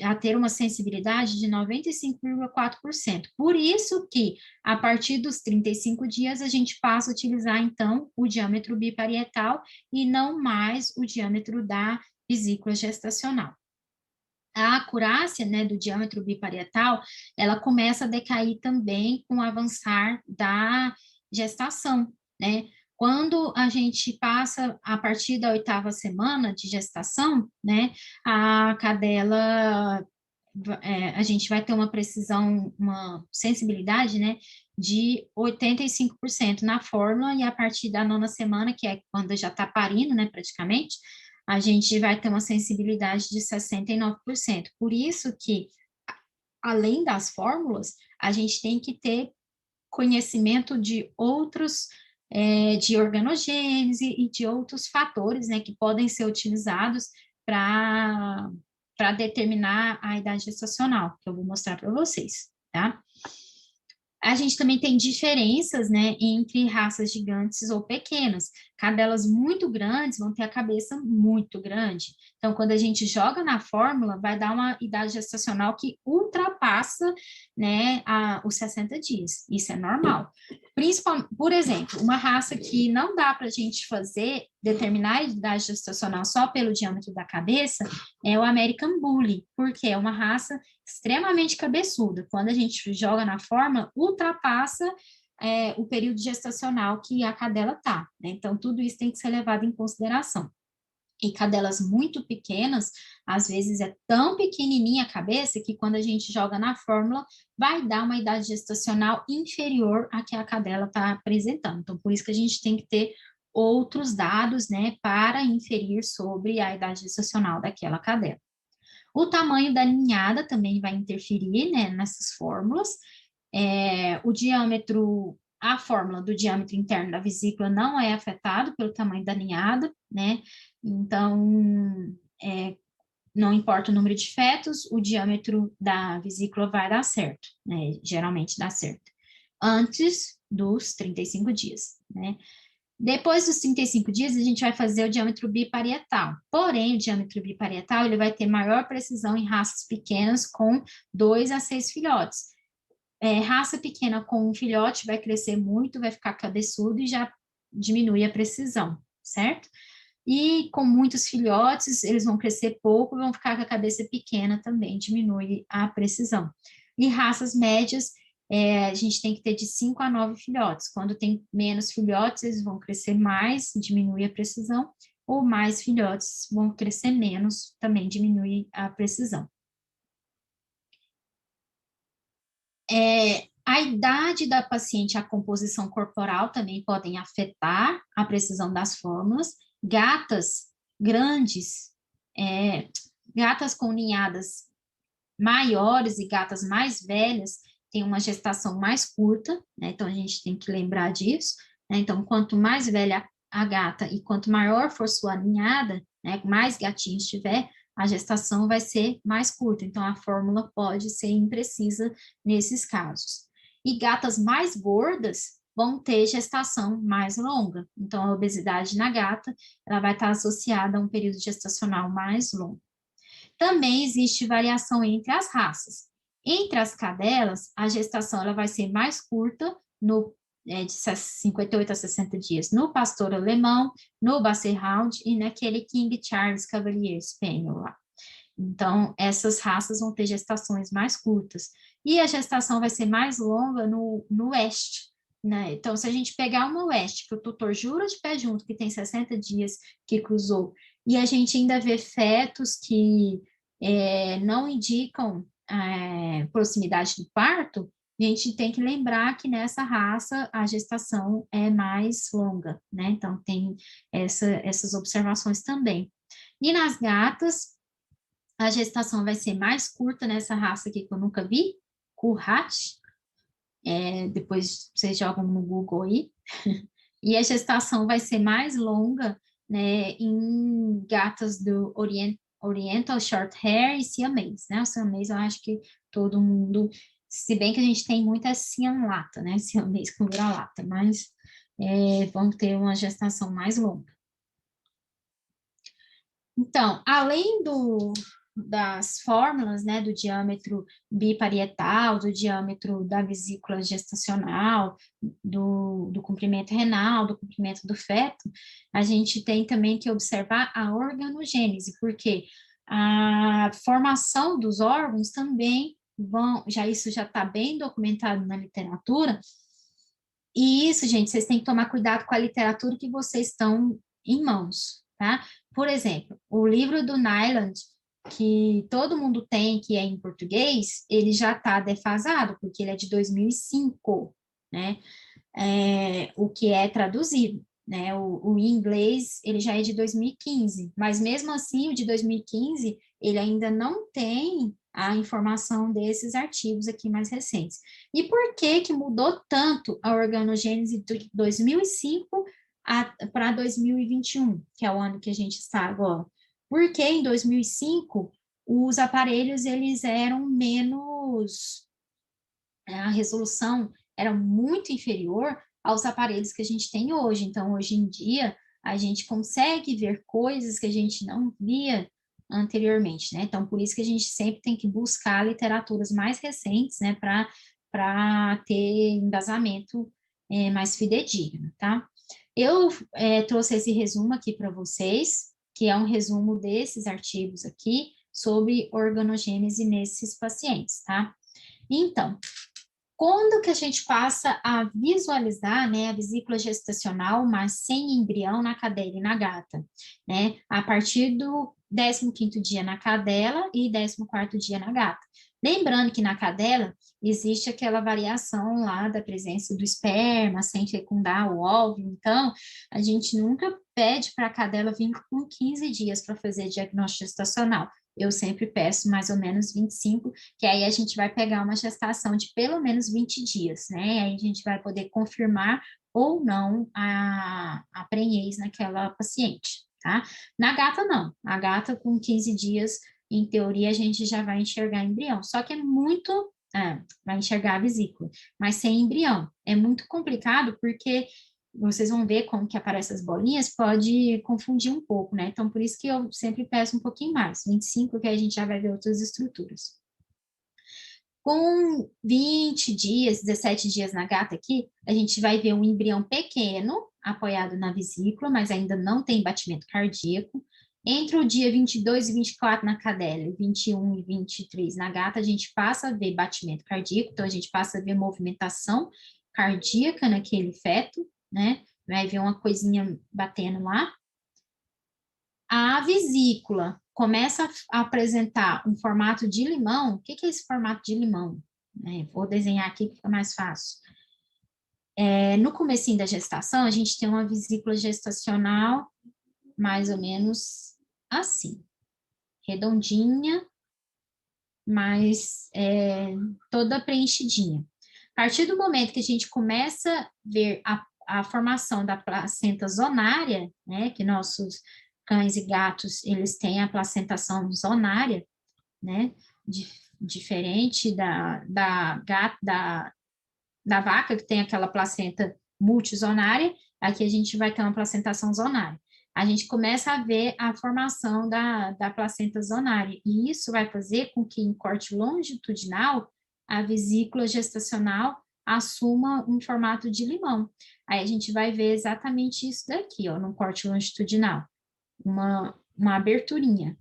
a ter uma sensibilidade de 95,4%. Por isso que, a partir dos 35 dias, a gente passa a utilizar, então, o diâmetro biparietal e não mais o diâmetro da vesícula gestacional. A acurácia, né, do diâmetro biparietal, ela começa a decair também com o avançar da gestação, né? Quando a gente passa a partir da 8ª semana de gestação, né, a cadela, a gente vai ter uma precisão, uma sensibilidade, né, de 85% na fórmula, e a partir da 9ª semana, que é quando já está parindo, né, praticamente, a gente vai ter uma sensibilidade de 69%. Por isso que, além das fórmulas, a gente tem que ter conhecimento de outros, de organogênese e de outros fatores, né, que podem ser utilizados para determinar a idade gestacional, que eu vou mostrar para vocês, tá? A gente também tem diferenças, né, entre raças gigantes ou pequenas. Cadelas muito grandes vão ter a cabeça muito grande. Então, quando a gente joga na fórmula, vai dar uma idade gestacional que ultrapassa, né, os 60 dias. Isso é normal. Por exemplo, uma raça que não dá para a gente determinar a idade gestacional só pelo diâmetro da cabeça é o American Bully, porque é uma raça extremamente cabeçuda. Quando a gente joga na fórmula, ultrapassa o período gestacional que a cadela está, né? Então, tudo isso tem que ser levado em consideração. E cadelas muito pequenas, às vezes é tão pequenininha a cabeça que quando a gente joga na fórmula, vai dar uma idade gestacional inferior à que a cadela está apresentando. Então, por isso que a gente tem que ter outros dados, né, para inferir sobre a idade gestacional daquela cadela. O tamanho da ninhada também vai interferir, né, nessas fórmulas. A fórmula do diâmetro interno da vesícula não é afetado pelo tamanho da ninhada, né? Então, não importa o número de fetos, o diâmetro da vesícula vai dar certo, né? Geralmente dá certo. Antes dos 35 dias, né? Depois dos 35 dias, a gente vai fazer o diâmetro biparietal. Porém, o diâmetro biparietal, ele vai ter maior precisão em raças pequenas com 2 a 6 filhotes. Raça pequena com um filhote vai crescer muito, vai ficar cabeçudo e já diminui a precisão, certo? E com muitos filhotes, eles vão crescer pouco, vão ficar com a cabeça pequena também, diminui a precisão. E raças médias, a gente tem que ter de 5 a 9 filhotes. Quando tem menos filhotes, eles vão crescer mais, diminui a precisão, ou mais filhotes vão crescer menos, também diminui a precisão. A idade da paciente e a composição corporal também podem afetar a precisão das fórmulas. Gatas grandes, gatas com ninhadas maiores e gatas mais velhas têm uma gestação mais curta, né? Então a gente tem que lembrar disso, né? Então, quanto mais velha a gata e quanto maior for sua ninhada, né, mais gatinhos tiver, a gestação vai ser mais curta, então a fórmula pode ser imprecisa nesses casos. E gatas mais gordas vão ter gestação mais longa, então a obesidade na gata, ela vai estar associada a um período gestacional mais longo. Também existe variação entre as raças. Entre as cadelas, a gestação ela vai ser mais curta, de 58 a 60 dias, no pastor alemão, no Basset Hound e naquele King Charles Cavalier Spaniel lá. Então, essas raças vão ter gestações mais curtas. E a gestação vai ser mais longa no West, né? Então, se a gente pegar uma West, que o tutor jura de pé junto, que tem 60 dias que cruzou, e a gente ainda vê fetos que não indicam proximidade do parto, a gente tem que lembrar que nessa raça a gestação é mais longa, né? Então, tem essas observações também. E nas gatas, a gestação vai ser mais curta nessa raça aqui que eu nunca vi, Currat. Depois vocês jogam no Google aí. E a gestação vai ser mais longa, né, em gatas do Oriental Short Hair e Siamês, né? O Siamês eu acho que todo mundo, se bem que a gente tem muita Siam-lata, né? Siamês com vira-lata, mas vão ter uma gestação mais longa. Então, além das fórmulas, né, do diâmetro biparietal, do diâmetro da vesícula gestacional, do comprimento renal, do comprimento do feto, a gente tem também que observar a organogênese, porque a formação dos órgãos também isso já está bem documentado na literatura, e isso, gente, vocês têm que tomar cuidado com a literatura que vocês estão em mãos, tá? Por exemplo, o livro do Nyland, que todo mundo tem, que é em português, ele já está defasado, porque ele é de 2005, né? O que é traduzido, né? O em inglês, ele já é de 2015, mas mesmo assim, o de 2015, ele ainda não tem a informação desses artigos aqui mais recentes. E por que que mudou tanto a organogênese de 2005 para 2021, que é o ano que a gente está agora? Porque em 2005 os aparelhos eles eram menos, a resolução era muito inferior aos aparelhos que a gente tem hoje. Então, hoje em dia, a gente consegue ver coisas que a gente não via anteriormente, né? Então, por isso que a gente sempre tem que buscar literaturas mais recentes, né, para ter embasamento mais fidedigno, tá? Eu trouxe esse resumo aqui para vocês, que é um resumo desses artigos aqui sobre organogênese nesses pacientes, tá? Então, quando que a gente passa a visualizar, né, a vesícula gestacional, mas sem embrião na cadela e na gata, né? A partir do 15º dia na cadela e 14º dia na gata. Lembrando que na cadela existe aquela variação lá da presença do esperma sem fecundar o óvulo, então a gente nunca pede para a cadela vir com 15 dias para fazer diagnóstico gestacional. Eu sempre peço mais ou menos 25, que aí a gente vai pegar uma gestação de pelo menos 20 dias, né? Aí a gente vai poder confirmar ou não a prenhez naquela paciente, tá? Na gata, não. A gata, com 15 dias, em teoria, a gente já vai enxergar embrião. Só que é muito... vai enxergar a vesícula, mas sem embrião. É muito complicado porque vocês vão ver como que aparecem as bolinhas, pode confundir um pouco, né? Então, por isso que eu sempre peço um pouquinho mais, 25, que aí a gente já vai ver outras estruturas. Com 20 dias, 17 dias na gata aqui, a gente vai ver um embrião pequeno, apoiado na vesícula, mas ainda não tem batimento cardíaco. Entre o dia 22 e 24 na cadela, 21 e 23 na gata, a gente passa a ver batimento cardíaco, então a gente passa a ver movimentação cardíaca naquele feto, né? Vai ver uma coisinha batendo lá. A vesícula começa a apresentar um formato de limão. O que é esse formato de limão? Vou desenhar aqui que fica mais fácil. No comecinho da gestação, a gente tem uma vesícula gestacional mais ou menos assim, redondinha, mas toda preenchidinha. A partir do momento que a gente começa a ver a formação da placenta zonária, né, que nossos cães e gatos, eles têm a placentação zonária, né, diferente da vaca, que tem aquela placenta multizonária, aqui a gente vai ter uma placentação zonária. A gente começa a ver a formação da placenta zonária, e isso vai fazer com que, em corte longitudinal, a vesícula gestacional assuma um formato de limão. Aí a gente vai ver exatamente isso daqui, ó, no corte longitudinal, uma aberturinha,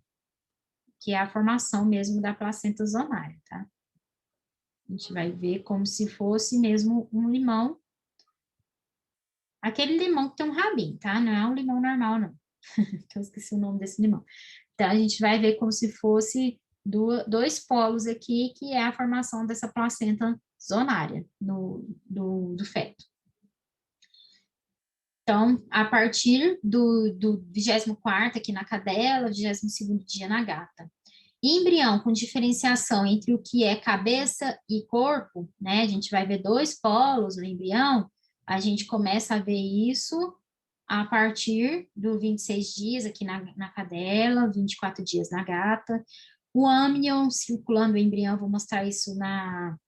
que é a formação mesmo da placenta zonária, tá? A gente vai ver como se fosse mesmo um limão. Aquele limão que tem um rabinho, tá? Não é um limão normal, não. Eu esqueci o nome desse limão. Então, a gente vai ver como se fosse dois polos aqui, que é a formação dessa placenta zonária do feto. Então, a partir do 24º aqui na cadela, 22º dia na gata. E embrião com diferenciação entre o que é cabeça e corpo, né? A gente vai ver dois polos no embrião, a gente começa a ver isso a partir do 26 dias aqui na cadela, 24 dias na gata. O âmnion circulando o embrião, vou mostrar isso na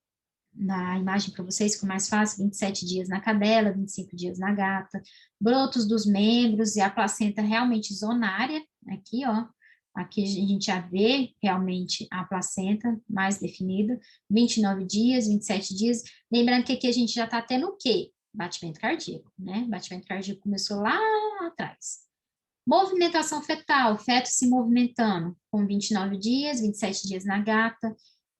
imagem para vocês, ficou mais fácil, 27 dias na cadela, 25 dias na gata. Brotos dos membros e a placenta realmente zonária, aqui, ó. Aqui a gente já vê realmente a placenta mais definida, 29 dias, 27 dias. Lembrando que aqui a gente já está tendo o quê? Batimento cardíaco, né? Batimento cardíaco começou lá atrás. Movimentação fetal, feto se movimentando, com 29 dias, 27 dias na gata.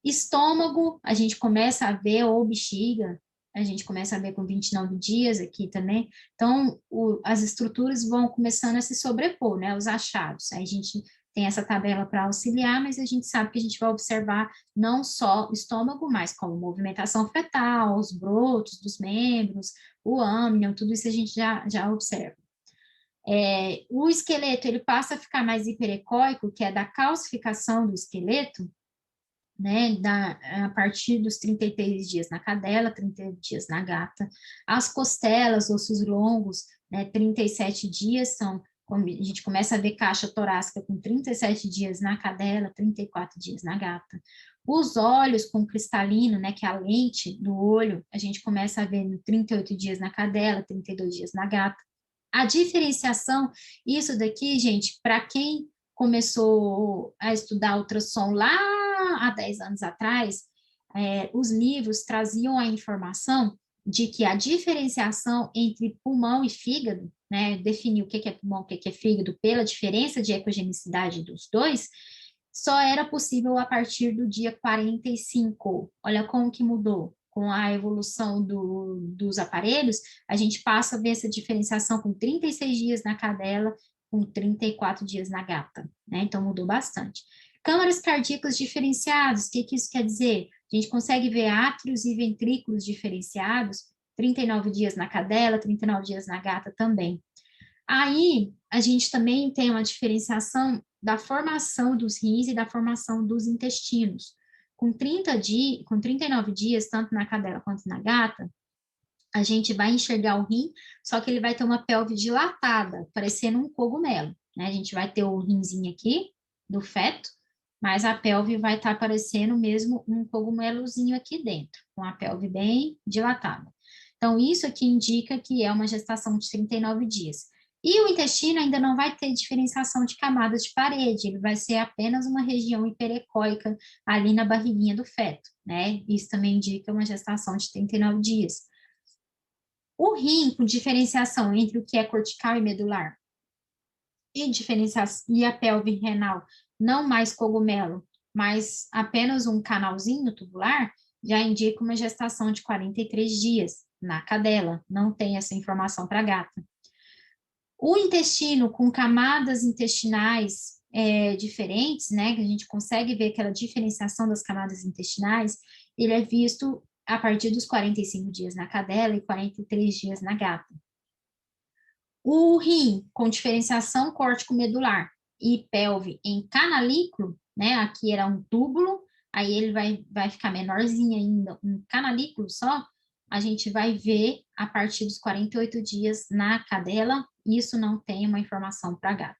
Estômago, a gente começa a ver, ou bexiga, a gente começa a ver com 29 dias aqui também. Então, as estruturas vão começando a se sobrepor, né? Os achados. Aí a gente tem essa tabela para auxiliar, mas a gente sabe que a gente vai observar não só o estômago, mas como movimentação fetal, os brotos dos membros, o âmnion, tudo isso a gente já observa. O esqueleto, ele passa a ficar mais hiperecóico, que é da calcificação do esqueleto, né, a partir dos 33 dias na cadela, 30 dias na gata. As costelas, ossos longos, né, 37 dias são, a gente começa a ver caixa torácica com 37 dias na cadela, 34 dias na gata. Os olhos com cristalino, né, que é a lente do olho, a gente começa a ver no 38 dias na cadela, 32 dias na gata. A diferenciação, isso daqui, gente, para quem começou a estudar ultrassom lá há 10 anos atrás, os livros traziam a informação de que a diferenciação entre pulmão e fígado, né, definir o que é pulmão, o que é fígado, pela diferença de ecogenicidade dos dois, só era possível a partir do dia 45. Olha como que mudou. Com a evolução dos aparelhos, a gente passa a ver essa diferenciação com 36 dias na cadela, com 34 dias na gata, né? Então mudou bastante. Câmaras cardíacas diferenciadas, o que isso quer dizer? A gente consegue ver átrios e ventrículos diferenciados, 39 dias na cadela, 39 dias na gata também. Aí, a gente também tem uma diferenciação da formação dos rins e da formação dos intestinos. Com 39 dias, tanto na cadela quanto na gata, a gente vai enxergar o rim, só que ele vai ter uma pelve dilatada, parecendo um cogumelo, né? A gente vai ter o rinzinho aqui, do feto, mas a pelve vai estar parecendo mesmo um cogumelozinho aqui dentro, com a pelve bem dilatada. Então, isso aqui indica que é uma gestação de 39 dias. E o intestino ainda não vai ter diferenciação de camadas de parede, ele vai ser apenas uma região hiperecóica ali na barriguinha do feto, né? Isso também indica uma gestação de 39 dias. O rim, com diferenciação entre o que é cortical e medular, e a pelve renal, não mais cogumelo, mas apenas um canalzinho tubular, já indica uma gestação de 43 dias na cadela, não tem essa informação para a gata. O intestino com camadas intestinais diferentes, né, que a gente consegue ver aquela diferenciação das camadas intestinais, ele é visto a partir dos 45 dias na cadela e 43 dias na gata. O rim com diferenciação córtico-medular e pelve em canalículo, né, aqui era um túbulo, aí ele vai ficar menorzinho ainda, um canalículo só, a gente vai ver a partir dos 48 dias na cadela, isso não tem uma informação para gata.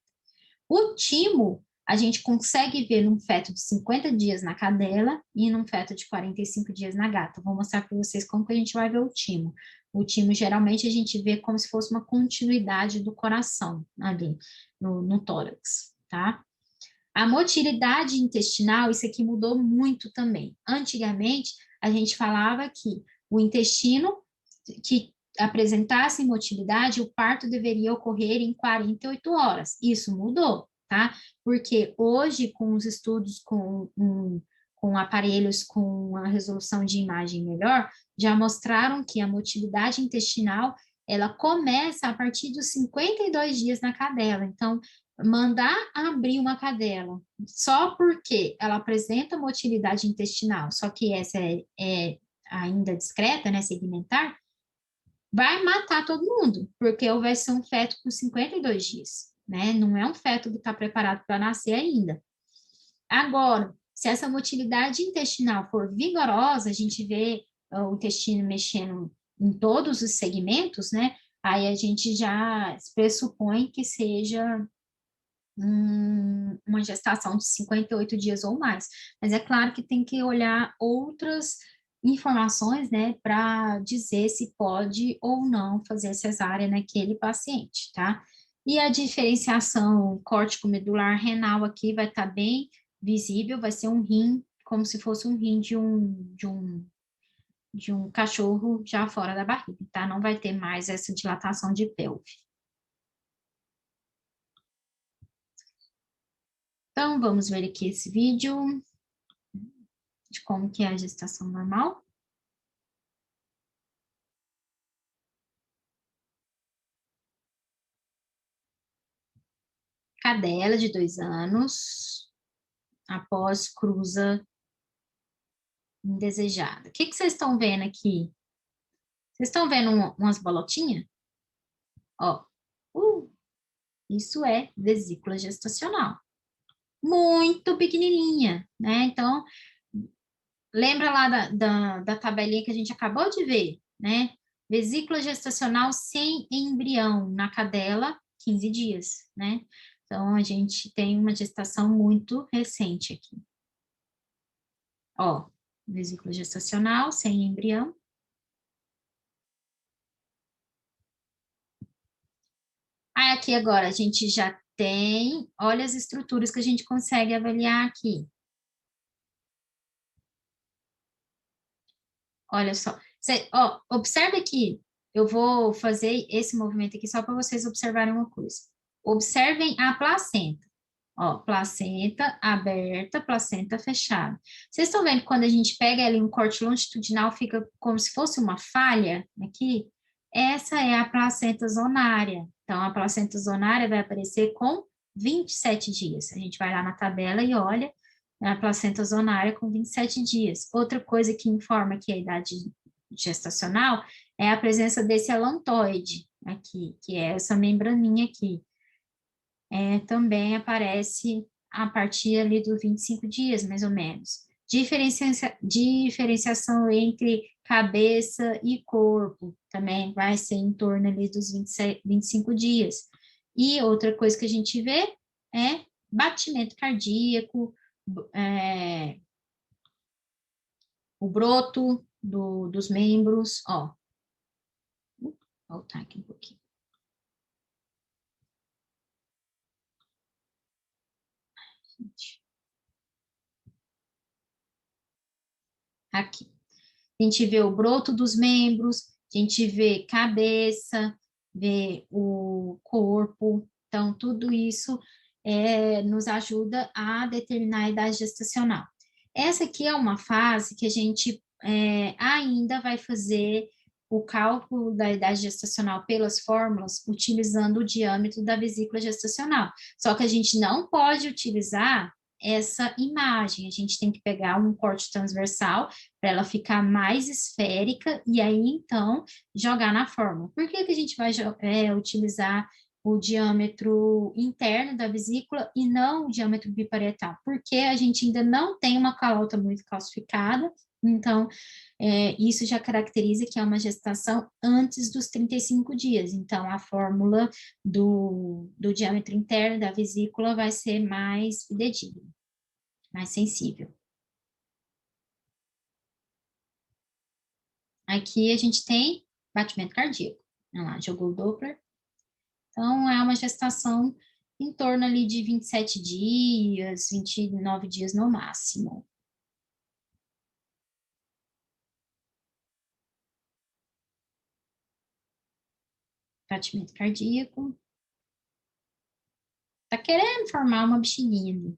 O timo, a gente consegue ver num feto de 50 dias na cadela e num feto de 45 dias na gata. Vou mostrar para vocês como que a gente vai ver o timo. O timo, geralmente, a gente vê como se fosse uma continuidade do coração ali no tórax, tá? A motilidade intestinal, isso aqui mudou muito também. Antigamente, a gente falava que o intestino que apresentasse motilidade, o parto deveria ocorrer em 48 horas. Isso mudou, tá? Porque hoje, com os estudos com aparelhos com a resolução de imagem melhor, já mostraram que a motilidade intestinal ela começa a partir dos 52 dias na cadela. Então, mandar abrir uma cadela só porque ela apresenta motilidade intestinal, só que essa é ainda discreta, né, segmentar, vai matar todo mundo, porque vai ser um feto com 52 dias, né? Não é um feto que está preparado para nascer ainda. Agora, se essa motilidade intestinal for vigorosa, a gente vê o intestino mexendo em todos os segmentos, né? Aí a gente já pressupõe que seja uma gestação de 58 dias ou mais. Mas é claro que tem que olhar outras informações, né, para dizer se pode ou não fazer cesárea naquele paciente, tá? E a diferenciação córtico-medular renal aqui vai estar bem visível, vai ser um rim, como se fosse um rim de um cachorro já fora da barriga, tá? Não vai ter mais essa dilatação de pelve. Então, vamos ver aqui esse vídeo de como que é a gestação normal. Cadela de 2 anos, após cruza indesejada. O que vocês estão vendo aqui? Vocês estão vendo umas bolotinhas? Ó, isso é vesícula gestacional. Muito pequenininha, né? Então, lembra lá da tabelinha que a gente acabou de ver, né? Vesícula gestacional sem embrião na cadela, 15 dias, né? Então, a gente tem uma gestação muito recente aqui. Ó, vesícula gestacional sem embrião. Aí, aqui agora, a gente já tem, olha as estruturas que a gente consegue avaliar aqui. Olha só. Ó, observe aqui, eu vou fazer esse movimento aqui só para vocês observarem uma coisa. Observem a placenta. Ó, placenta aberta, placenta fechada. Vocês estão vendo que quando a gente pega ali um corte longitudinal, fica como se fosse uma falha aqui? Essa é a placenta zonária. Então, a placenta zonária vai aparecer com 27 dias. A gente vai lá na tabela e olha a placenta zonária com 27 dias. Outra coisa que informa que a idade gestacional é a presença desse alantoide aqui, que é essa membraninha aqui. Também aparece a partir ali dos 25 dias, mais ou menos. Diferenciação entre cabeça e corpo também vai ser em torno ali dos 25 dias. E outra coisa que a gente vê é batimento cardíaco, o broto dos membros, ó. Vou voltar aqui um pouquinho. Aqui. A gente vê o broto dos membros, a gente vê cabeça, vê o corpo, então tudo isso nos ajuda a determinar a idade gestacional. Essa aqui é uma fase que a gente ainda vai fazer o cálculo da idade gestacional pelas fórmulas, utilizando o diâmetro da vesícula gestacional. Só que a gente não pode utilizar essa imagem, a gente tem que pegar um corte transversal para ela ficar mais esférica e aí então jogar na fórmula. Por que que a gente vai utilizar o diâmetro interno da vesícula e não o diâmetro biparietal? Porque a gente ainda não tem uma calota muito calcificada, então isso já caracteriza que é uma gestação antes dos 35 dias. Então, a fórmula do diâmetro interno da vesícula vai ser mais fidedigna, mais sensível. Aqui a gente tem batimento cardíaco. Olha lá, jogou o Doppler. Então, é uma gestação em torno ali de 27 dias, 29 dias no máximo. Batimento cardíaco. Tá querendo formar uma bexininha ali.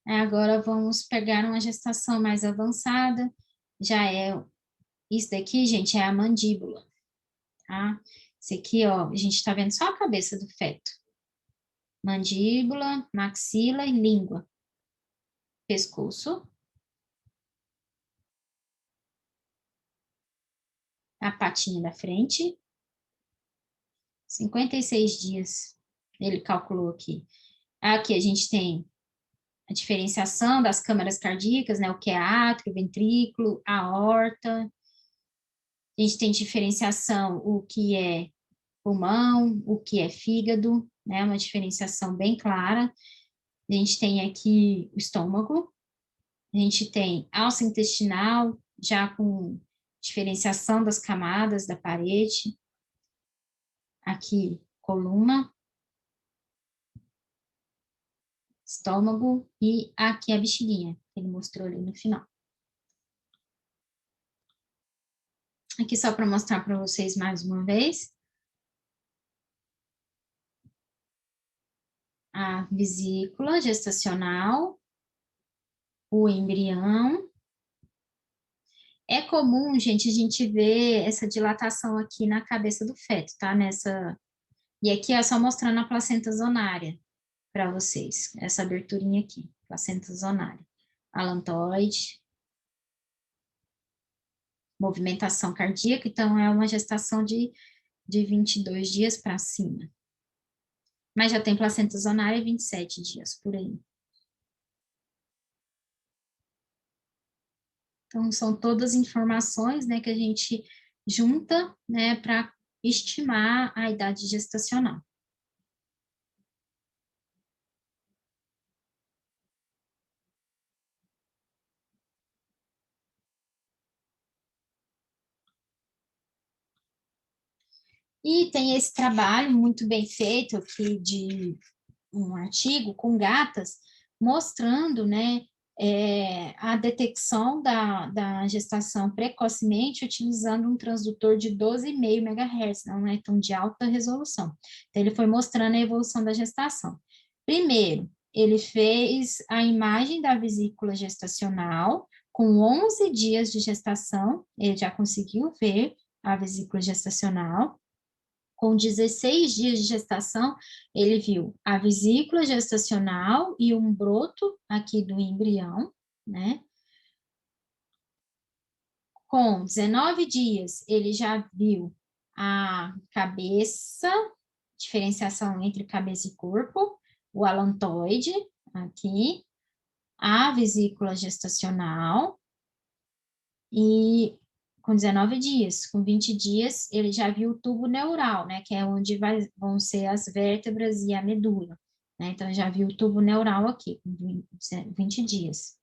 Agora vamos pegar uma gestação mais avançada. Isso daqui, gente, é a mandíbula, tá? Isso aqui, ó, a gente tá vendo só a cabeça do feto. mandíbula, maxila e língua. Pescoço. A patinha da frente. 56 dias, ele calculou aqui. Aqui a gente tem a diferenciação das câmaras cardíacas, né? O que é átrio, ventrículo, aorta. A gente tem diferenciação, o que é pulmão, o que é fígado, né? Uma diferenciação bem clara. A gente tem aqui o estômago. A gente tem alça intestinal, já com diferenciação das camadas da parede. Aqui, coluna, estômago e aqui a bexiguinha, que ele mostrou ali no final. Aqui só para mostrar para vocês mais uma vez. A vesícula gestacional, o embrião. É comum, gente, a gente ver essa dilatação aqui na cabeça do feto, tá? E aqui é só mostrando a placenta zonária para vocês, essa aberturinha aqui, placenta zonária. Alantoide, movimentação cardíaca, então é uma gestação de 22 dias para cima. Mas já tem placenta zonária 27 dias, por aí. Então, são todas informações, né, que a gente junta, né, para estimar a idade gestacional. E tem esse trabalho muito bem feito aqui de um artigo com gatas, mostrando, né, a detecção da gestação precocemente utilizando um transdutor de 12,5 MHz, não é tão de alta resolução. Então, ele foi mostrando a evolução da gestação. Primeiro, ele fez a imagem da vesícula gestacional, com 11 dias de gestação, ele já conseguiu ver a vesícula gestacional. Com 16 dias de gestação, ele viu a vesícula gestacional e um broto aqui do embrião, né? Com 19 dias, ele já viu a cabeça, diferenciação entre cabeça e corpo, o alantoide, aqui, a vesícula gestacional, e com 19 dias, com 20 dias, ele já viu o tubo neural, né, que é onde vão ser as vértebras e a medula, né, então já viu o tubo neural aqui, com 20 dias.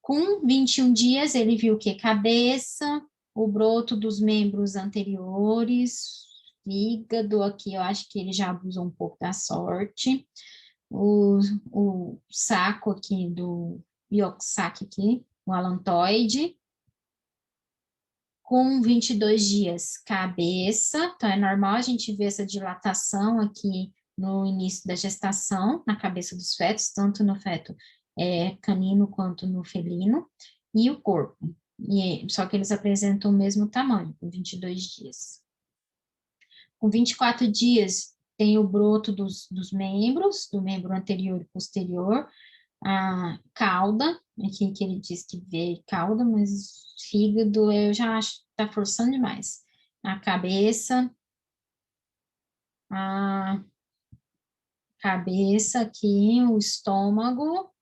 Com 21 dias, ele viu o que? Cabeça, o broto dos membros anteriores, fígado, aqui eu acho que ele já abusou um pouco da sorte, o saco aqui do ioxac aqui, o alantoide, com 22 dias, cabeça, então é normal a gente ver essa dilatação aqui no início da gestação, na cabeça dos fetos, tanto no feto canino quanto no felino, e o corpo, só que eles apresentam o mesmo tamanho, com 22 dias. Com 24 dias, tem o broto dos membros, do membro anterior e posterior, a cauda, aqui que ele diz que vê cauda, mas fígado eu já acho que está forçando demais. A cabeça aqui, o estômago,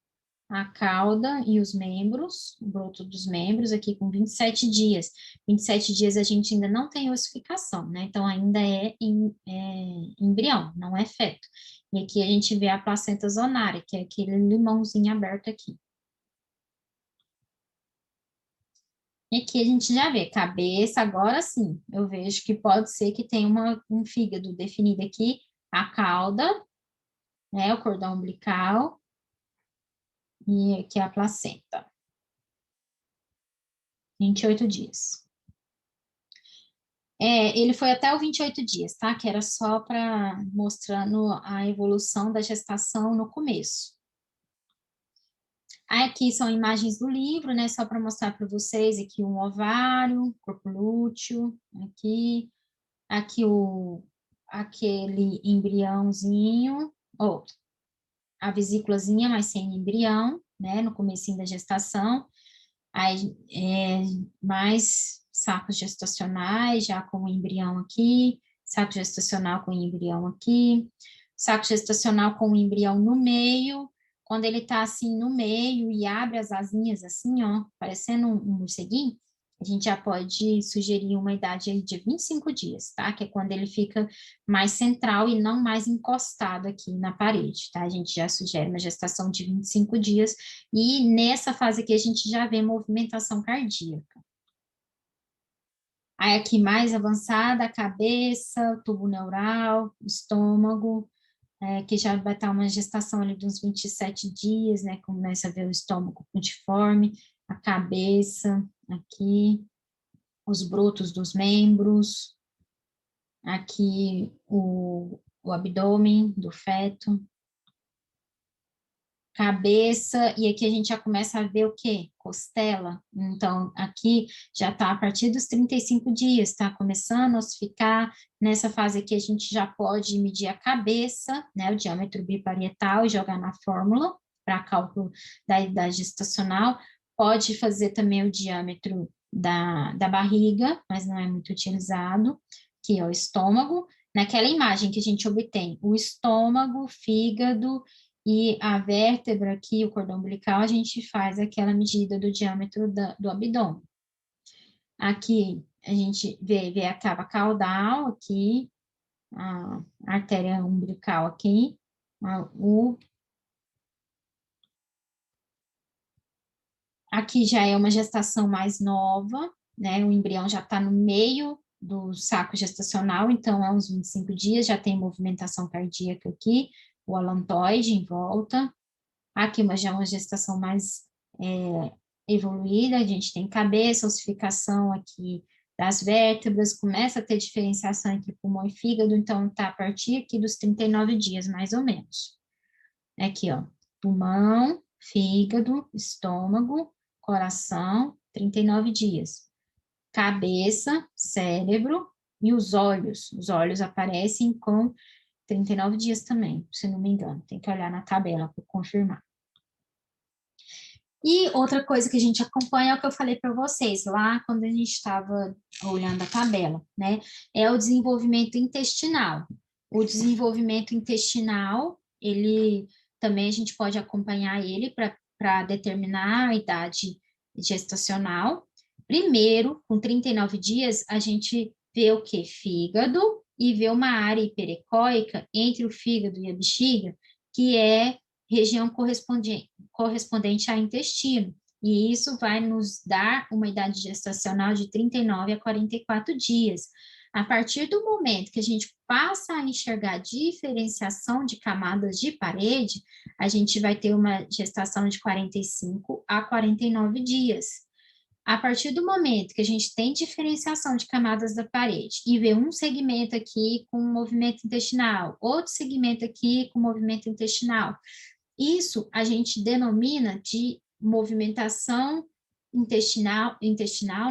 a cauda e os membros, o broto dos membros, aqui com 27 dias. 27 dias a gente ainda não tem ossificação, né? Então ainda é embrião, não é feto. E aqui a gente vê a placenta zonária, que é aquele limãozinho aberto aqui. E aqui a gente já vê cabeça, agora sim, eu vejo que pode ser que tenha um fígado definido aqui, a cauda, né, o cordão umbilical, e aqui a placenta. 28 dias. Ele foi até o 28 dias, tá? Que era só para mostrando a evolução da gestação no começo. Aí aqui são imagens do livro, né? Só para mostrar para vocês aqui um ovário, corpo lúteo, aqui aquele embriãozinho, ou a vesículazinha, mas sem embrião, né, no comecinho da gestação, aí mais sacos gestacionais, já com o embrião aqui, saco gestacional com o embrião aqui, saco gestacional com o embrião no meio, quando ele tá assim no meio e abre as asinhas assim, ó, parecendo um morceguinho, a gente já pode sugerir uma idade aí de 25 dias, tá? Que é quando ele fica mais central e não mais encostado aqui na parede, tá? A gente já sugere uma gestação de 25 dias e nessa fase aqui a gente já vê movimentação cardíaca. Aí aqui mais avançada, a cabeça, tubo neural, estômago, que já vai estar uma gestação ali de uns 27 dias, né? Começa a ver o estômago puntiforme, a cabeça aqui, os brotos dos membros, aqui o abdômen do feto, cabeça, e aqui a gente já começa a ver o quê? Costela. Então, aqui já está a partir dos 35 dias, tá começando a ossificar. Nessa fase aqui, a gente já pode medir a cabeça, né, o diâmetro biparietal, e jogar na fórmula para cálculo da idade gestacional. Pode fazer também o diâmetro da barriga, mas não é muito utilizado, que é o estômago. Naquela imagem que a gente obtém o estômago, fígado e a vértebra aqui, o cordão umbilical, a gente faz aquela medida do diâmetro do abdômen. Aqui a gente vê a cava caudal aqui, a artéria umbilical aqui, aqui já é uma gestação mais nova, né? O embrião já está no meio do saco gestacional, então é uns 25 dias, já tem movimentação cardíaca aqui, o alantoide em volta. Aqui já é uma gestação mais evoluída, a gente tem cabeça, ossificação aqui das vértebras, começa a ter diferenciação entre pulmão e fígado, então tá a partir aqui dos 39 dias, mais ou menos. Aqui, ó, pulmão, fígado, estômago, coração, 39 dias. Cabeça, cérebro e os olhos aparecem com 39 dias também, se não me engano, tem que olhar na tabela para confirmar. E outra coisa que a gente acompanha é o que eu falei para vocês lá quando a gente estava olhando a tabela, né? É o desenvolvimento intestinal. O desenvolvimento intestinal, ele também a gente pode acompanhar ele para determinar a idade gestacional. Primeiro, com 39 dias, a gente vê o que? Fígado e vê uma área hiperecóica entre o fígado e a bexiga, que é região correspondente a intestino. E isso vai nos dar uma idade gestacional de 39 a 44 dias. A partir do momento que a gente passa a enxergar diferenciação de camadas de parede, a gente vai ter uma gestação de 45 a 49 dias. A partir do momento que a gente tem diferenciação de camadas da parede e vê um segmento aqui com movimento intestinal, outro segmento aqui com movimento intestinal, isso a gente denomina de movimentação intestinal,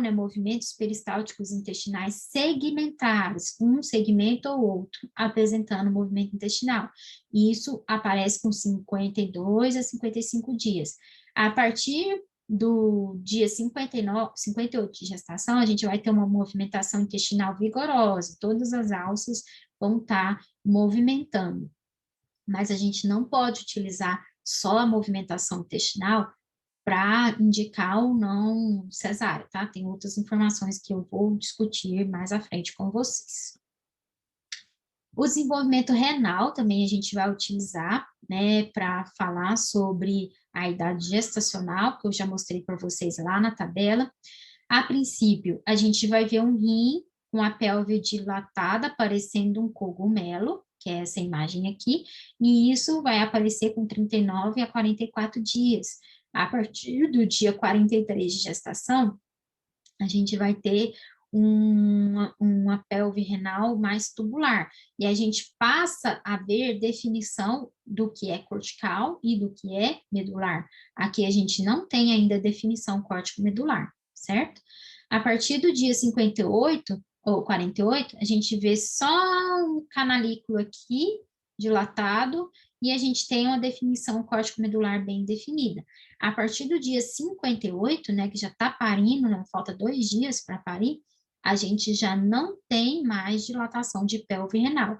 né, movimentos peristálticos intestinais segmentares, um segmento ou outro apresentando movimento intestinal. Isso aparece com 52 a 55 dias. A partir do dia 58 de gestação, a gente vai ter uma movimentação intestinal vigorosa, todas as alças vão estar movimentando. Mas a gente não pode utilizar só a movimentação intestinal para indicar ou não cesárea, tá? Tem outras informações que eu vou discutir mais à frente com vocês. O desenvolvimento renal também a gente vai utilizar, né, para falar sobre a idade gestacional, que eu já mostrei para vocês lá na tabela. A princípio, a gente vai ver um rim com a pelve dilatada, parecendo um cogumelo, que é essa imagem aqui, e isso vai aparecer com 39 a 44 dias. A partir do dia 43 de gestação, a gente vai ter uma pelve renal mais tubular, e a gente passa a ver definição do que é cortical e do que é medular. Aqui a gente não tem ainda definição córtico-medular, certo? A partir do dia 58 ou 48, a gente vê só um canalículo aqui dilatado e a gente tem uma definição córtico-medular bem definida. A partir do dia 58, né, que já está parindo, né, falta 2 dias para parir, a gente já não tem mais dilatação de pelve renal.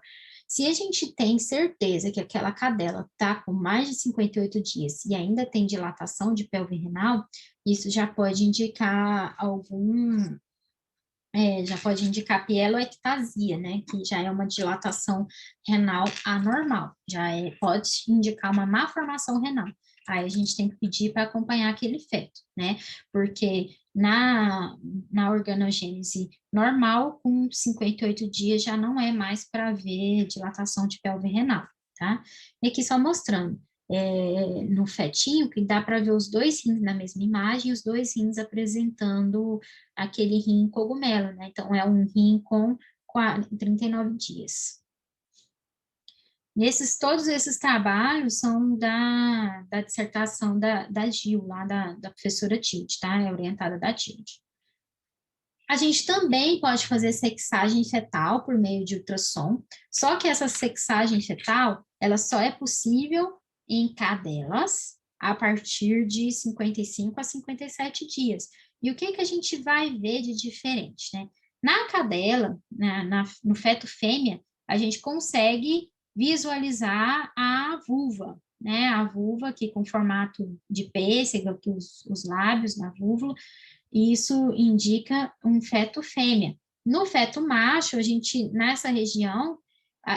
Se a gente tem certeza que aquela cadela está com mais de 58 dias e ainda tem dilatação de pelve renal, isso já pode indicar já pode indicar pieloectasia, né, que já é uma dilatação renal anormal, pode indicar uma má formação renal. Aí a gente tem que pedir para acompanhar aquele feto, né, porque na organogênese normal, com 58 dias já não é mais para ver dilatação de pelve renal, tá? E aqui só mostrando, no fetinho, que dá para ver os 2 rins na mesma imagem, os 2 rins apresentando aquele rim cogumelo, né? Então, é um rim com 39 dias. Todos esses trabalhos são da dissertação da Gil, lá da professora Tilde, tá? É orientada da Tilde. A gente também pode fazer sexagem fetal por meio de ultrassom, só que essa sexagem fetal, ela só é possível em cadelas a partir de 55 a 57 dias. E o que a gente vai ver de diferente, né? Na cadela, no feto fêmea, a gente consegue visualizar a vulva, né? A vulva aqui com formato de pêssego, aqui os lábios na vulva, e isso indica um feto fêmea. No feto macho, nessa região,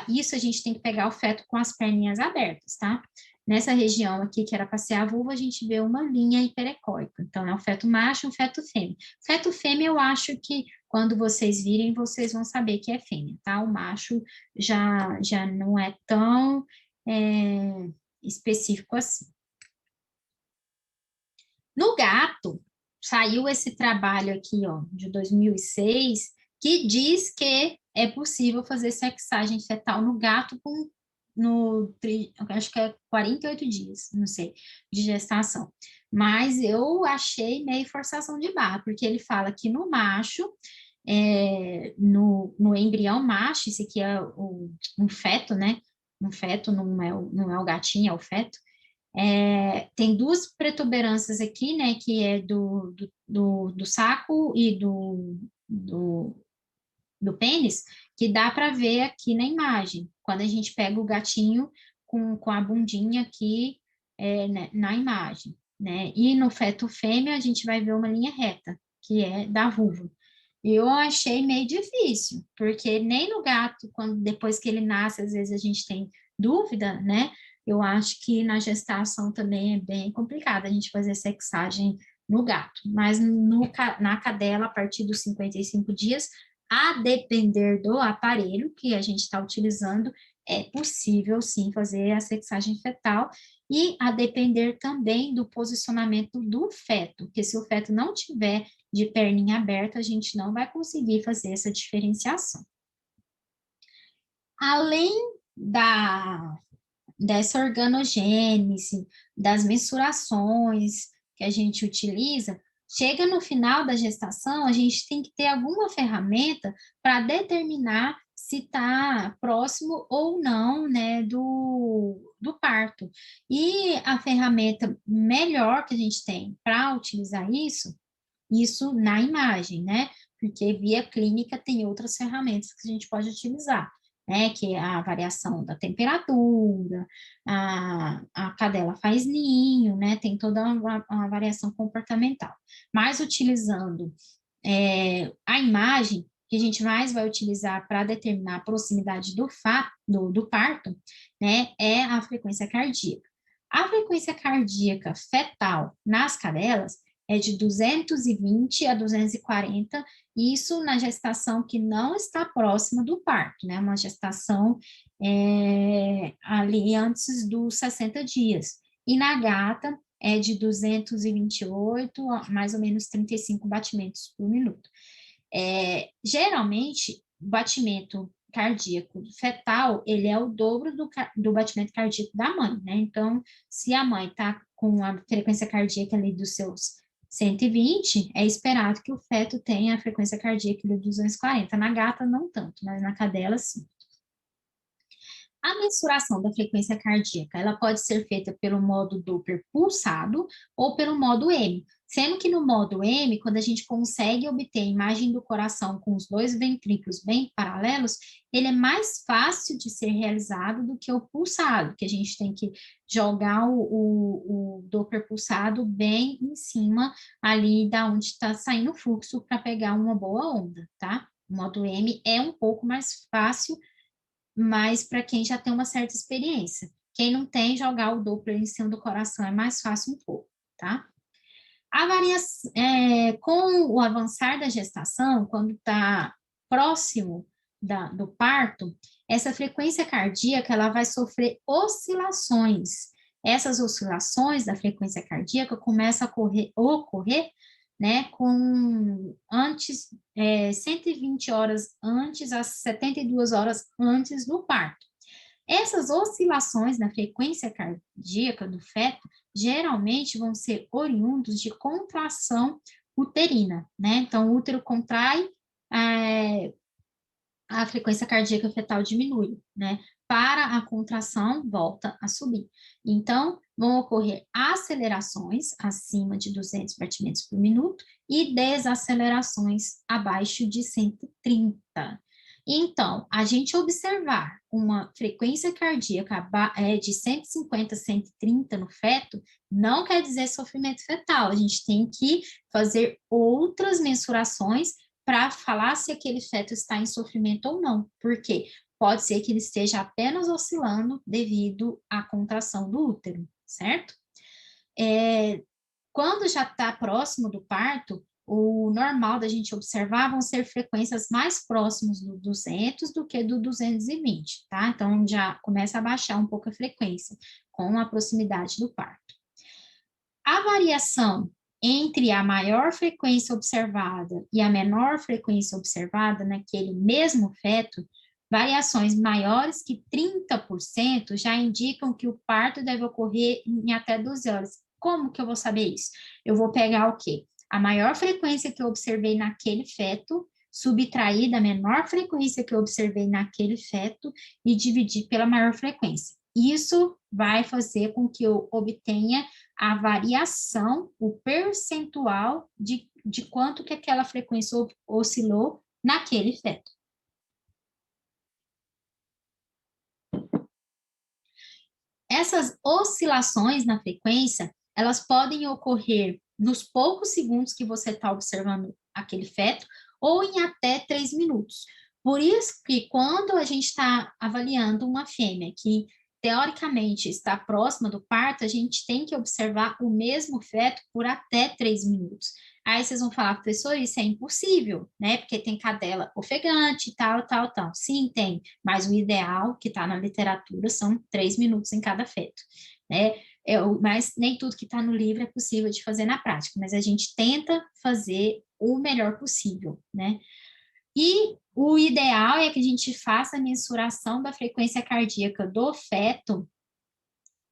isso a gente tem que pegar o feto com as perninhas abertas, tá? Nessa região aqui, que era para ser a vulva, a gente vê uma linha hiperecóica. Então, é um feto macho e um feto fêmea. Feto fêmea, eu acho que quando vocês virem, vocês vão saber que é fêmea, tá? O macho já não é tão específico assim. No gato, saiu esse trabalho aqui, ó, de 2006, que diz que é possível fazer sexagem fetal no gato acho que é 48 dias, não sei, de gestação. Mas eu achei meio forçação de barra, porque ele fala que no macho, no embrião macho, esse aqui é um feto, né? Um feto não é o gatinho, é o feto. Tem 2 protuberâncias aqui, né, que é do saco e do pênis, que dá para ver aqui na imagem, quando a gente pega o gatinho com a bundinha aqui na imagem, né, e no feto fêmea a gente vai ver uma linha reta, que é da vulva. Eu achei meio difícil, porque nem no gato, depois que ele nasce, às vezes a gente tem dúvida, né? Eu acho que na gestação também é bem complicado a gente fazer sexagem no gato, mas na cadela, a partir dos 55 dias, a depender do aparelho que a gente está utilizando, é possível sim fazer a sexagem fetal e a depender também do posicionamento do feto, porque se o feto não tiver de perninha aberta, a gente não vai conseguir fazer essa diferenciação. Além dessa organogênese, das mensurações que a gente utiliza, chega no final da gestação, a gente tem que ter alguma ferramenta para determinar se está próximo ou não, né, do parto. E a ferramenta melhor que a gente tem para utilizar isso na imagem, né? Porque via clínica tem outras ferramentas que a gente pode utilizar, né? Que é a variação da temperatura, a cadela faz ninho, né? Tem toda uma variação comportamental. Mas utilizando a imagem, que a gente mais vai utilizar para determinar a proximidade do parto, né? É a frequência cardíaca. A frequência cardíaca fetal nas cadelas é de 220 a 240, isso na gestação que não está próxima do parto, né? Uma gestação ali antes dos 60 dias. E na gata é de 228 a mais ou menos 35 batimentos por minuto. Geralmente, o batimento cardíaco fetal, ele é o dobro do batimento cardíaco da mãe, né? Então, se a mãe está com a frequência cardíaca ali dos seus 120, é esperado que o feto tenha a frequência cardíaca de 240. Na gata, não tanto, mas na cadela, sim. A mensuração da frequência cardíaca, ela pode ser feita pelo modo Doppler pulsado ou pelo modo M, sendo que no modo M, quando a gente consegue obter a imagem do coração com os dois ventrículos bem paralelos, ele é mais fácil de ser realizado do que o pulsado, que a gente tem que jogar o Doppler pulsado bem em cima ali da onde está saindo o fluxo para pegar uma boa onda, tá? O modo M é um pouco mais fácil, mas para quem já tem uma certa experiência. Quem não tem, jogar o Doppler em cima do coração é mais fácil um pouco, tá? A variação, com o avançar da gestação, quando está próximo do parto, essa frequência cardíaca ela vai sofrer oscilações. Essas oscilações da frequência cardíaca começam a ocorrer, né, com antes, 120 horas antes, às 72 horas antes do parto. Essas oscilações na frequência cardíaca do feto geralmente vão ser oriundos de contração uterina, né? Então, o útero contrai, a frequência cardíaca fetal diminui, né? Para a contração, volta a subir. Então, vão ocorrer acelerações acima de 200 batimentos por minuto e desacelerações abaixo de 130. Então, a gente observar uma frequência cardíaca de 150 a 130 no feto, não quer dizer sofrimento fetal. A gente tem que fazer outras mensurações para falar se aquele feto está em sofrimento ou não. Por quê? Pode ser que ele esteja apenas oscilando devido à contração do útero, certo? Quando já está próximo do parto, o normal da gente observar vão ser frequências mais próximas do 200 do que do 220, tá? Então, já começa a baixar um pouco a frequência com a proximidade do parto. A variação entre a maior frequência observada e a menor frequência observada naquele mesmo feto, variações maiores que 30% já indicam que o parto deve ocorrer em até 12 horas. Como que eu vou saber isso? Eu vou pegar o quê? A maior frequência que eu observei naquele feto, subtrair da menor frequência que eu observei naquele feto e dividir pela maior frequência. Isso vai fazer com que eu obtenha a variação, o percentual de quanto que aquela frequência oscilou naquele feto. Essas oscilações na frequência, elas podem ocorrer nos poucos segundos que você está observando aquele feto, ou em até 3 minutos. Por isso que quando a gente está avaliando uma fêmea que teoricamente está próxima do parto, a gente tem que observar o mesmo feto por até 3 minutos. Aí vocês vão falar, professor, isso é impossível, né? Porque tem cadela ofegante, tal, tal, tal. Sim, tem, mas o ideal que está na literatura são 3 minutos em cada feto, né? Mas nem tudo que está no livro é possível de fazer na prática, mas a gente tenta fazer o melhor possível, né? E o ideal é que a gente faça a mensuração da frequência cardíaca do feto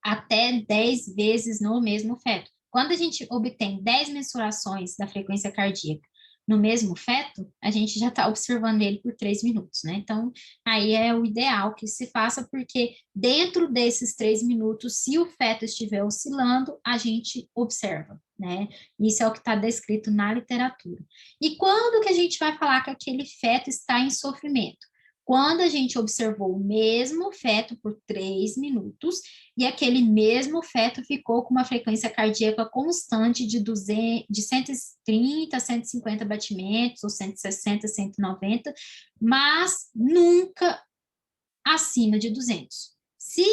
até 10 vezes no mesmo feto. Quando a gente obtém 10 mensurações da frequência cardíaca no mesmo feto, a gente já está observando ele por 3 minutos, né? Então, aí é o ideal que se faça, porque dentro desses 3 minutos, se o feto estiver oscilando, a gente observa, né? Isso é o que está descrito na literatura. E quando que a gente vai falar que aquele feto está em sofrimento? Quando a gente observou o mesmo feto por 3 minutos e aquele mesmo feto ficou com uma frequência cardíaca constante de 130 a 150 batimentos, ou 160, 190, mas nunca acima de 200. Se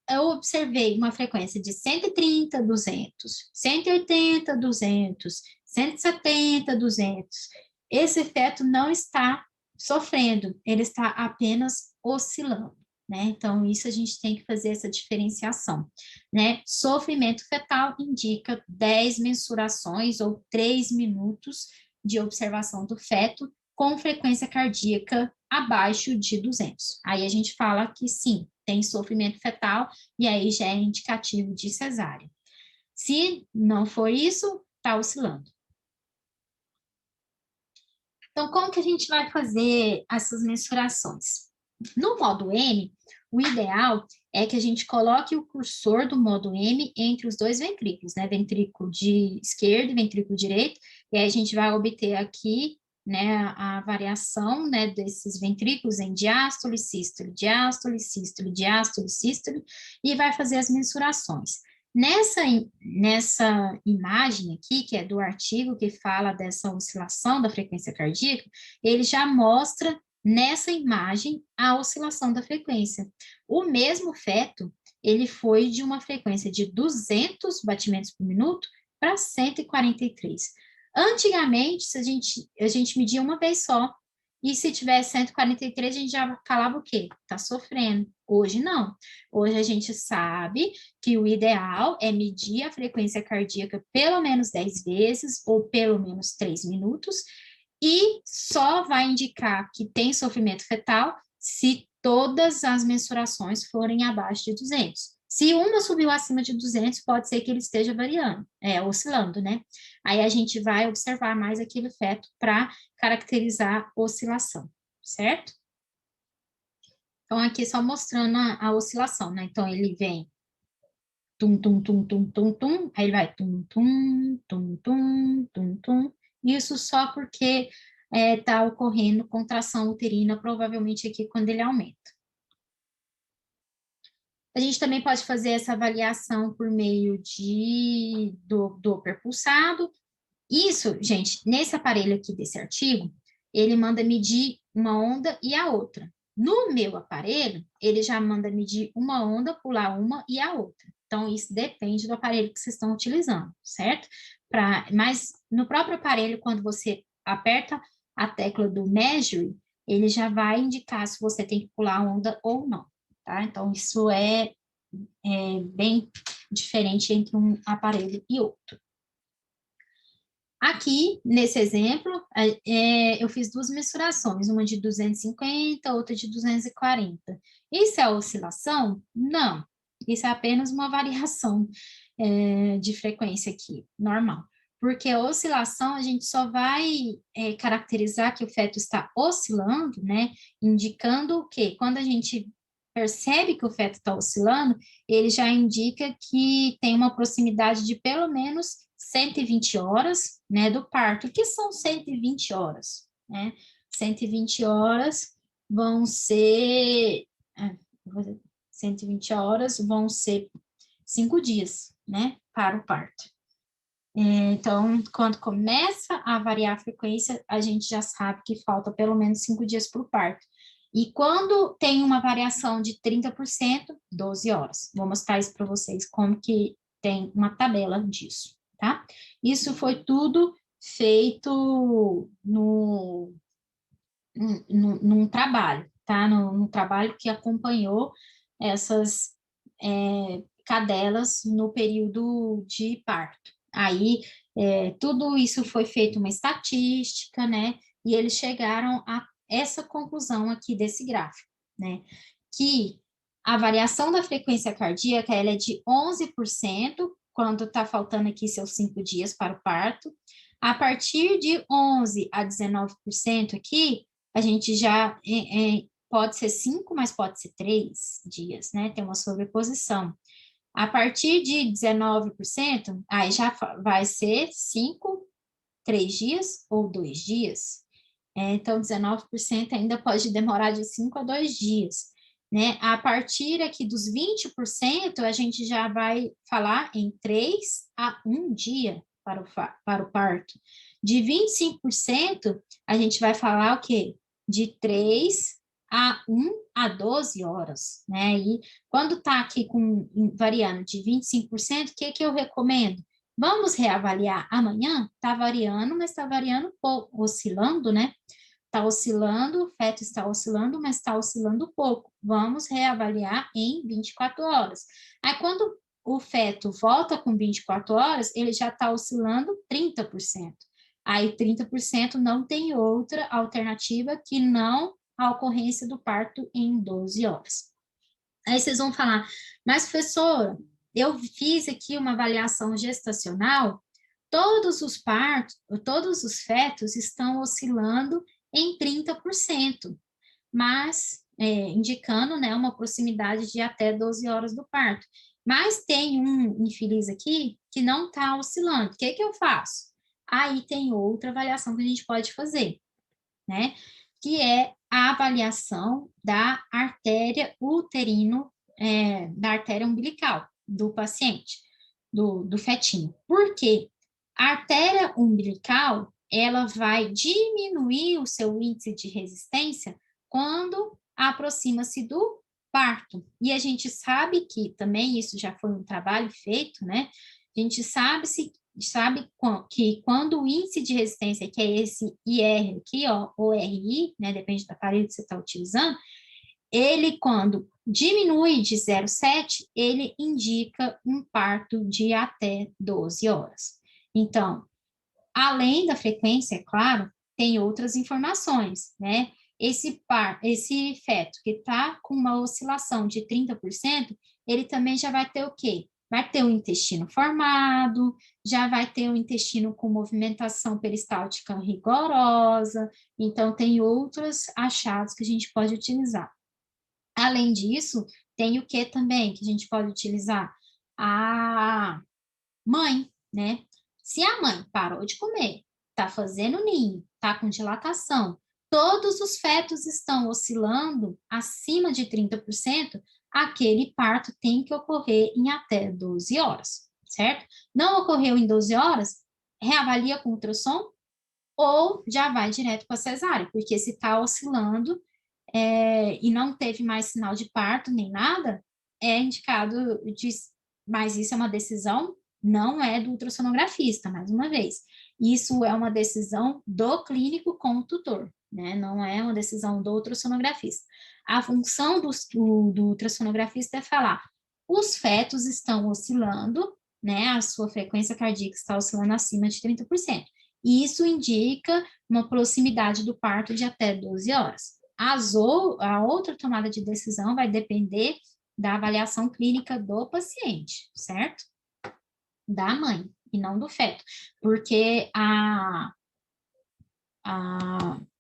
eu observei uma frequência de 130, 200, 180, 200, 170, 200, esse feto não está sofrendo, ele está apenas oscilando, né? Então, isso a gente tem que fazer essa diferenciação, né? Sofrimento fetal indica 10 mensurações ou 3 minutos de observação do feto com frequência cardíaca abaixo de 200. Aí a gente fala que sim, tem sofrimento fetal e aí já é indicativo de cesárea. Se não for isso, está oscilando. Então, como que a gente vai fazer essas mensurações? No modo M, o ideal é que a gente coloque o cursor do modo M entre os dois ventrículos, né? Ventrículo de esquerdo e ventrículo direito, e aí a gente vai obter aqui, né, a variação, né, desses ventrículos em diástole, sístole, diástole, sístole, diástole, sístole, e vai fazer as mensurações. Nessa imagem aqui, que é do artigo que fala dessa oscilação da frequência cardíaca, ele já mostra nessa imagem a oscilação da frequência. O mesmo feto, ele foi de uma frequência de 200 batimentos por minuto para 143. Antigamente, a gente media uma vez só, e se tivesse 143, a gente já falava o quê? Tá sofrendo. Hoje não. Hoje a gente sabe que o ideal é medir a frequência cardíaca pelo menos 10 vezes, ou pelo menos 3 minutos, e só vai indicar que tem sofrimento fetal se todas as mensurações forem abaixo de 200. Se uma subiu acima de 200, pode ser que ele esteja variando, oscilando, né? Aí a gente vai observar mais aquele feto para caracterizar oscilação, certo? Então, aqui só mostrando a oscilação, né? Então, ele vem tum, tum, tum, tum, tum, tum, aí ele vai tum, tum, tum, tum, tum, tum. Isso só porque está ocorrendo contração uterina, provavelmente aqui quando ele aumenta. A gente também pode fazer essa avaliação por meio do Doppler pulsado. Isso, gente, nesse aparelho aqui desse artigo, ele manda medir uma onda e a outra. No meu aparelho, ele já manda medir uma onda, pular uma e a outra. Então, isso depende do aparelho que vocês estão utilizando, certo? Mas no próprio aparelho, quando você aperta a tecla do Measure, ele já vai indicar se você tem que pular a onda ou não, tá? Então, isso é bem diferente entre um aparelho e outro. Aqui, nesse exemplo, eu fiz duas mensurações, uma de 250, outra de 240. Isso é oscilação? Não. Isso é apenas uma variação de frequência aqui, normal. Porque a oscilação, a gente só vai caracterizar que o feto está oscilando, né? Indicando o quê? Quando a gente percebe que o feto está oscilando, ele já indica que tem uma proximidade de pelo menos 120 horas, né, do parto. O que são 120 horas, né? 120 horas vão ser... 120 horas vão ser 5 dias, né, para o parto. Então, quando começa a variar a frequência, a gente já sabe que falta pelo menos 5 dias para o parto. E quando tem uma variação de 30%, 12 horas. Vou mostrar isso para vocês, como que tem uma tabela disso, tá? Isso foi tudo feito num trabalho, tá? No trabalho que acompanhou essas cadelas no período de parto. Aí, tudo isso foi feito uma estatística, né? E eles chegaram a essa conclusão aqui desse gráfico, né? Que a variação da frequência cardíaca, ela é de 11%, quando está faltando aqui seus 5 dias para o parto. A partir de 11 a 19% aqui, a gente já pode ser 5, mas pode ser 3 dias, né? Tem uma sobreposição. A partir de 19%, aí já vai ser 5, 3 dias ou 2 dias. Então, 19% ainda pode demorar de 5 a 2 dias. Né? A partir aqui dos 20%, a gente já vai falar em 3 a 1 dia para o parto. De 25%, a gente vai falar o quê? De 3 a 1 a 12 horas, né? E quando está aqui variando de 25%, o que eu recomendo? Vamos reavaliar amanhã? Está variando, mas está variando pouco, oscilando, né? Está oscilando, o feto está oscilando, mas está oscilando pouco. Vamos reavaliar em 24 horas. Aí, quando o feto volta com 24 horas, ele já está oscilando 30%. Aí, 30% não tem outra alternativa que não a ocorrência do parto em 12 horas. Aí vocês vão falar, mas professora, eu fiz aqui uma avaliação gestacional, todos os partos, todos os fetos estão oscilando em 30%, mas indicando, né, uma proximidade de até 12 horas do parto. Mas tem um infeliz aqui que não está oscilando. O que que eu faço? Aí tem outra avaliação que a gente pode fazer, né? Que é a avaliação da artéria uterino, da artéria umbilical do paciente, do fetinho. Por quê? A artéria umbilical, ela vai diminuir o seu índice de resistência quando aproxima-se do parto. E a gente sabe que também isso já foi um trabalho feito, né? A gente sabe que quando o índice de resistência, que é esse IR aqui, ó, ou RI, né, depende do aparelho que você está utilizando, ele, quando diminui de 0,7, ele indica um parto de até 12 horas. Então, além da frequência, é claro, tem outras informações, né? Esse feto que está com uma oscilação de 30%, ele também já vai ter o quê? Vai ter o intestino formado, já vai ter o intestino com movimentação peristáltica rigorosa, então tem outros achados que a gente pode utilizar. Além disso, tem o que também que a gente pode utilizar? A mãe, né? Se a mãe parou de comer, está fazendo ninho, está com dilatação, todos os fetos estão oscilando acima de 30%, aquele parto tem que ocorrer em até 12 horas, certo? Não ocorreu em 12 horas, reavalia com ultrassom ou já vai direto para cesárea, porque se está oscilando e não teve mais sinal de parto nem nada, é indicado, mas isso é uma decisão, não é do ultrassonografista, mais uma vez. Isso é uma decisão do clínico com o tutor, né? Não é uma decisão do ultrassonografista. A função do ultrassonografista é falar, os fetos estão oscilando, né? A sua frequência cardíaca está oscilando acima de 30%. E isso indica uma proximidade do parto de até 12 horas. A outra tomada de decisão vai depender da avaliação clínica do paciente, certo? Da mãe, e não do feto. Porque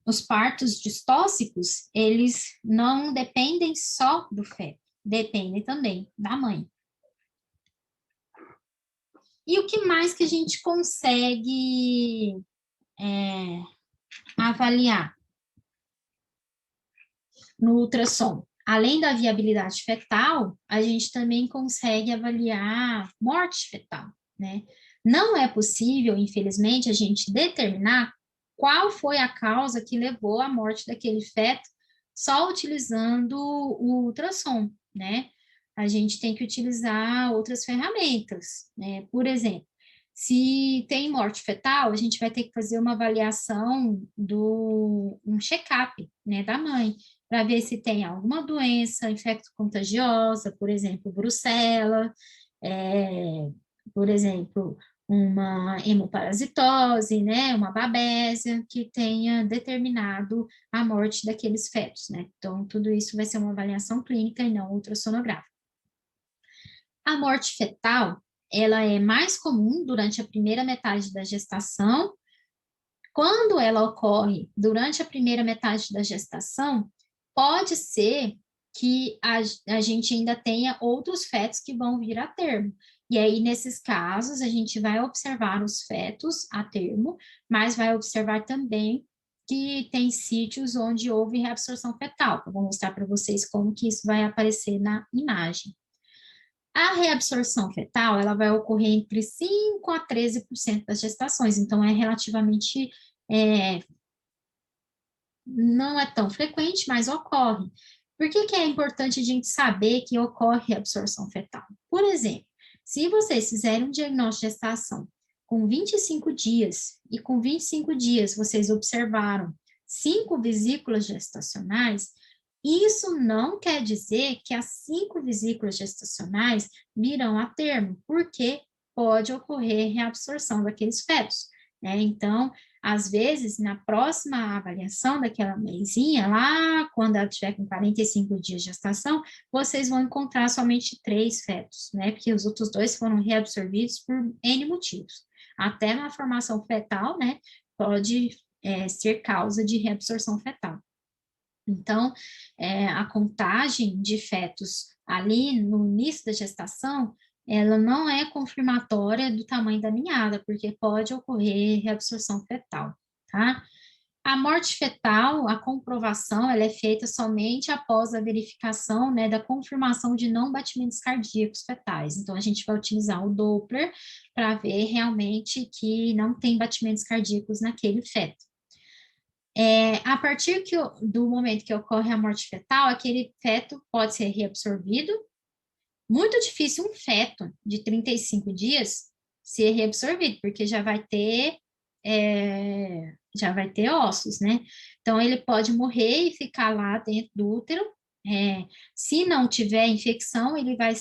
os partos distóxicos, eles não dependem só do feto, dependem também da mãe. E o que mais que a gente consegue avaliar no ultrassom? Além da viabilidade fetal, a gente também consegue avaliar morte fetal, né? Não é possível, infelizmente, a gente determinar qual foi a causa que levou à morte daquele feto só utilizando o ultrassom, né? A gente tem que utilizar outras ferramentas, né? Por exemplo, se tem morte fetal, a gente vai ter que fazer uma avaliação um check-up, né, da mãe, para ver se tem alguma doença infecto-contagiosa, por exemplo, brucela, por exemplo, uma hemoparasitose, né, uma babésia, que tenha determinado a morte daqueles fetos, né? Então, tudo isso vai ser uma avaliação clínica e não ultrassonográfica. A morte fetal, ela é mais comum durante a primeira metade da gestação. Quando ela ocorre durante a primeira metade da gestação, pode ser que a gente ainda tenha outros fetos que vão vir a termo. E aí, nesses casos, a gente vai observar os fetos a termo, mas vai observar também que tem sítios onde houve reabsorção fetal. Eu vou mostrar para vocês como que isso vai aparecer na imagem. A reabsorção fetal, ela vai ocorrer entre 5 a 13% das gestações, então é relativamente, não é tão frequente, mas ocorre. Por que que é importante a gente saber que ocorre reabsorção fetal? Por exemplo, se vocês fizerem um diagnóstico de gestação com 25 dias, e com 25 dias vocês observaram 5 vesículas gestacionais, isso não quer dizer que as 5 vesículas gestacionais virão a termo, porque pode ocorrer reabsorção daqueles fetos, né? Então, às vezes, na próxima avaliação daquela mãezinha, lá quando ela estiver com 45 dias de gestação, vocês vão encontrar somente 3 fetos, né? Porque os outros 2 foram reabsorvidos por N motivos. Até na formação fetal, né? Pode ser causa de reabsorção fetal. Então, a contagem de fetos ali no início da gestação, ela não é confirmatória do tamanho da ninhada, porque pode ocorrer reabsorção fetal, tá? A morte fetal, a comprovação, ela é feita somente após a verificação, né, da confirmação de não batimentos cardíacos fetais. Então, a gente vai utilizar o Doppler para ver realmente que não tem batimentos cardíacos naquele feto. A partir do momento que ocorre a morte fetal, aquele feto pode ser reabsorvido. Muito difícil um feto de 35 dias ser reabsorvido, porque já vai ter ossos, né? Então, ele pode morrer e ficar lá dentro do útero. Se não tiver infecção, ele vai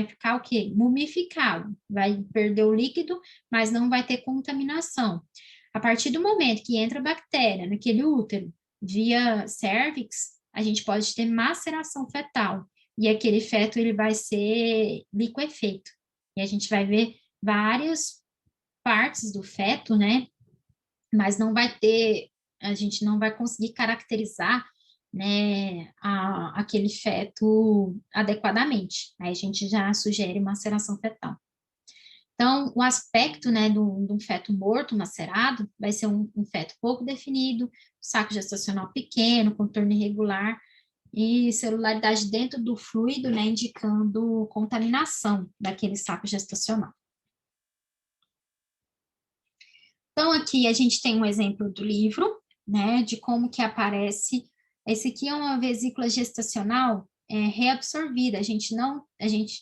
ficar o quê? Mumificado, vai perder o líquido, mas não vai ter contaminação. A partir do momento que entra a bactéria naquele útero, via cervix, a gente pode ter maceração fetal, e aquele feto ele vai ser liquefeito. E a gente vai ver várias partes do feto, né? Mas não vai ter, a gente não vai conseguir caracterizar, né, aquele feto adequadamente. Aí a gente já sugere maceração fetal. Então, o aspecto, né, de um feto morto, macerado, vai ser um feto pouco definido, saco gestacional pequeno, contorno irregular, e celularidade dentro do fluido, né, indicando contaminação daquele saco gestacional. Então, aqui a gente tem um exemplo do livro, né, de como que aparece. Esse aqui é uma vesícula gestacional reabsorvida. A gente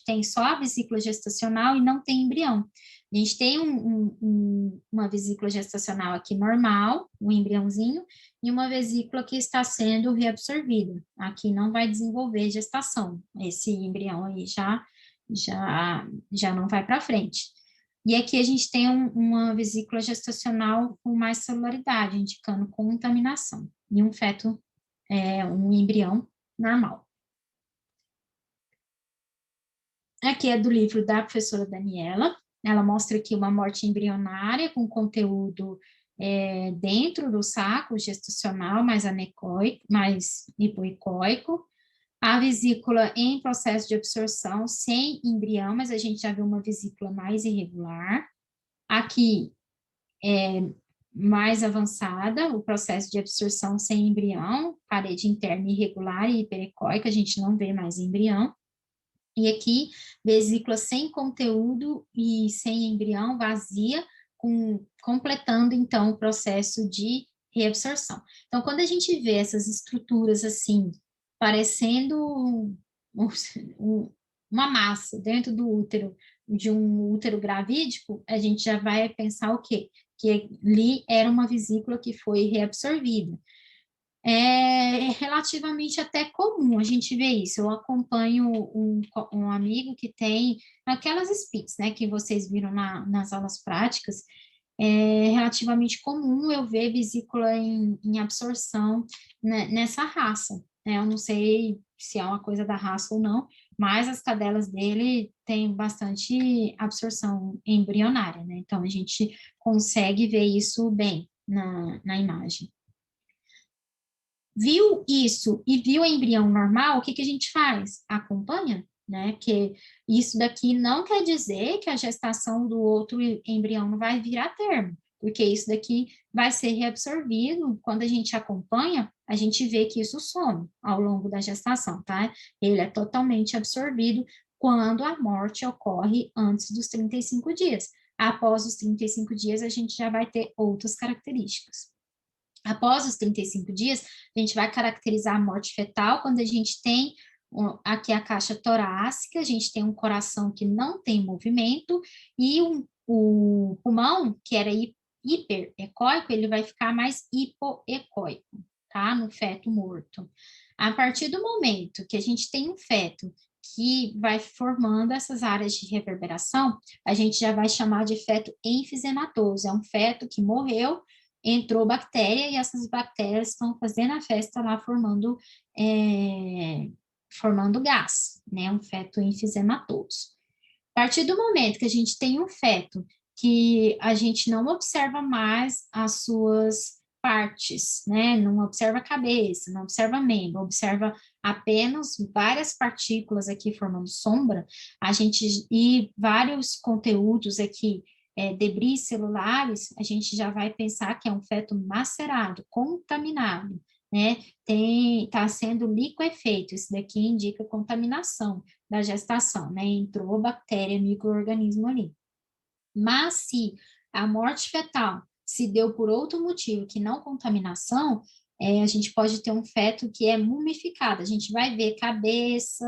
tem só a vesícula gestacional e não tem embrião. A gente tem uma vesícula gestacional aqui normal, um embriãozinho, e uma vesícula que está sendo reabsorvida. Aqui não vai desenvolver gestação. Esse embrião aí já não vai para frente. E aqui a gente tem uma vesícula gestacional com mais celularidade, indicando contaminação, e um feto, um embrião normal. Aqui é do livro da professora Daniela, ela mostra aqui uma morte embrionária com conteúdo dentro do saco gestacional, mais anecoico, mais hipoicóico, a vesícula em processo de absorção, sem embrião, mas a gente já viu uma vesícula mais irregular. Aqui, mais avançada, o processo de absorção sem embrião, parede interna irregular e hiperecóica, a gente não vê mais embrião. E aqui, vesícula sem conteúdo e sem embrião, vazia, completando, então, o processo de reabsorção. Então, quando a gente vê essas estruturas assim, parecendo uma massa dentro do útero, de um útero gravídico, a gente já vai pensar o quê? Que ali era uma vesícula que foi reabsorvida. É relativamente até comum a gente ver isso. Eu acompanho um amigo que tem aquelas SPITs, né, que vocês viram nas aulas práticas. É relativamente comum eu ver vesícula em absorção, né, nessa raça. Né? Eu não sei se é uma coisa da raça ou não, mas as cadelas dele têm bastante absorção embrionária, né? Então, a gente consegue ver isso bem na imagem. Viu isso e viu o embrião normal, o que a gente faz? Acompanha, né? Porque isso daqui não quer dizer que a gestação do outro embrião não vai vir a termo, porque isso daqui vai ser reabsorvido. Quando a gente acompanha, a gente vê que isso some ao longo da gestação, tá? Ele é totalmente absorvido quando a morte ocorre antes dos 35 dias. Após os 35 dias, a gente já vai ter outras características. Após os 35 dias, a gente vai caracterizar a morte fetal quando a gente tem aqui a caixa torácica, a gente tem um coração que não tem movimento e o pulmão, que era hiperecóico, ele vai ficar mais hipoecóico, tá? No feto morto. A partir do momento que a gente tem um feto que vai formando essas áreas de reverberação, a gente já vai chamar de feto enfisematoso. É um feto que morreu, entrou bactéria e essas bactérias estão fazendo a festa lá, formando gás, né, um feto enfisematoso. A partir do momento que a gente tem um feto que a gente não observa mais as suas partes, né? Não observa a cabeça, não observa membro, observa apenas várias partículas aqui formando sombra, e vários conteúdos aqui, debris celulares, a gente já vai pensar que é um feto macerado, contaminado, né? Está sendo liquefeito, isso daqui indica contaminação da gestação, né? Entrou bactéria, micro-organismo ali. Mas se a morte fetal se deu por outro motivo que não contaminação, a gente pode ter um feto que é mumificado. A gente vai ver cabeça,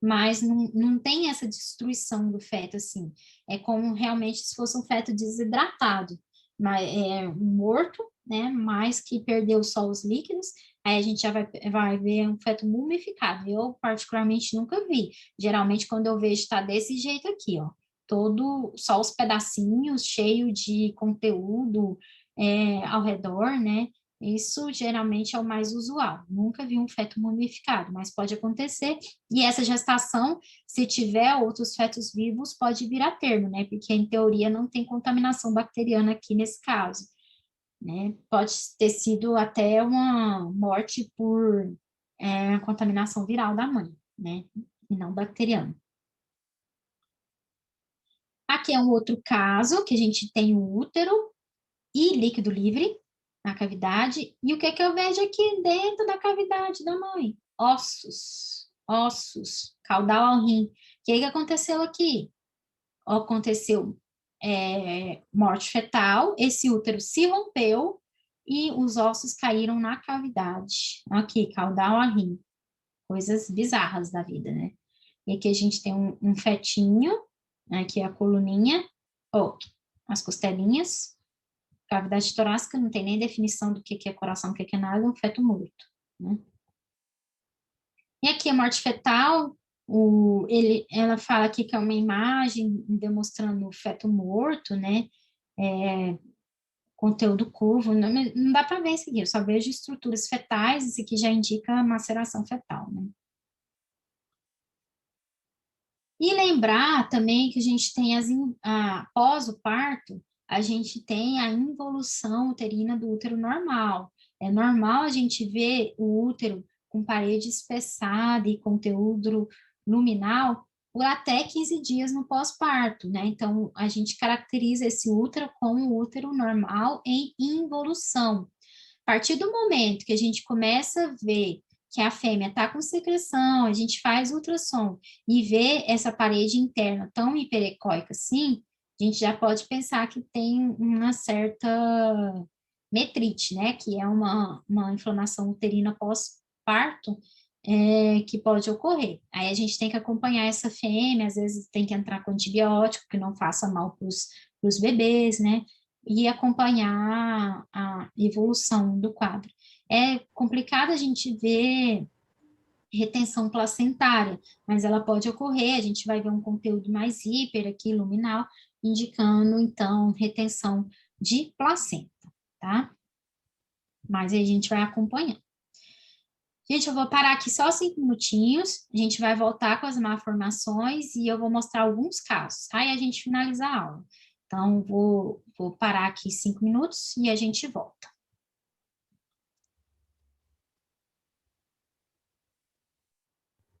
mas não tem essa destruição do feto, assim. É como realmente se fosse um feto desidratado, mas morto, né, mas que perdeu só os líquidos, aí a gente já vai ver um feto mumificado. Eu, particularmente, nunca vi. Geralmente, quando eu vejo, está desse jeito aqui, ó. Só os pedacinhos cheio de conteúdo ao redor, né? Isso geralmente é o mais usual. Nunca vi um feto mumificado, mas pode acontecer. E essa gestação, se tiver outros fetos vivos, pode vir a termo, né? Porque, em teoria, não tem contaminação bacteriana aqui nesse caso, né? Pode ter sido até uma morte por contaminação viral da mãe, né? E não bacteriana. Aqui é um outro caso, que a gente tem o útero e líquido livre na cavidade. E o que é que eu vejo aqui dentro da cavidade da mãe? Ossos, caudal ao rim. O que é que aconteceu aqui? Aconteceu morte fetal, esse útero se rompeu e os ossos caíram na cavidade. Aqui, caudal ao rim. Coisas bizarras da vida, né? E aqui a gente tem um fetinho, aqui a coluninha, as costelinhas, cavidade torácica, não tem nem definição do que é coração, o que é nada, é um feto morto, né? E aqui a morte fetal, ela fala aqui que é uma imagem demonstrando o feto morto, né? Conteúdo curvo, não dá para ver isso aqui, eu só vejo estruturas fetais, isso aqui já indica maceração fetal, né? E lembrar também que a gente tem após o parto, a gente tem a involução uterina do útero normal. É normal a gente ver o útero com parede espessada e conteúdo luminal por até 15 dias no pós-parto, né? Então, a gente caracteriza esse útero como útero normal em involução. A partir do momento que a gente começa a ver que a fêmea está com secreção, a gente faz ultrassom e vê essa parede interna tão hiperecóica assim, a gente já pode pensar que tem uma certa metrite, né? Que é uma inflamação uterina pós-parto que pode ocorrer. Aí a gente tem que acompanhar essa fêmea, às vezes tem que entrar com antibiótico, que não faça mal para os bebês, né? E acompanhar a evolução do quadro. É complicado a gente ver retenção placentária, mas ela pode ocorrer, a gente vai ver um conteúdo mais hiper aqui, luminal, indicando, então, retenção de placenta, tá? Mas aí a gente vai acompanhando. Gente, eu vou parar aqui só 5 minutinhos, a gente vai voltar com as malformações e eu vou mostrar alguns casos, aí a gente finaliza a aula. Então, vou parar aqui 5 minutos e a gente volta.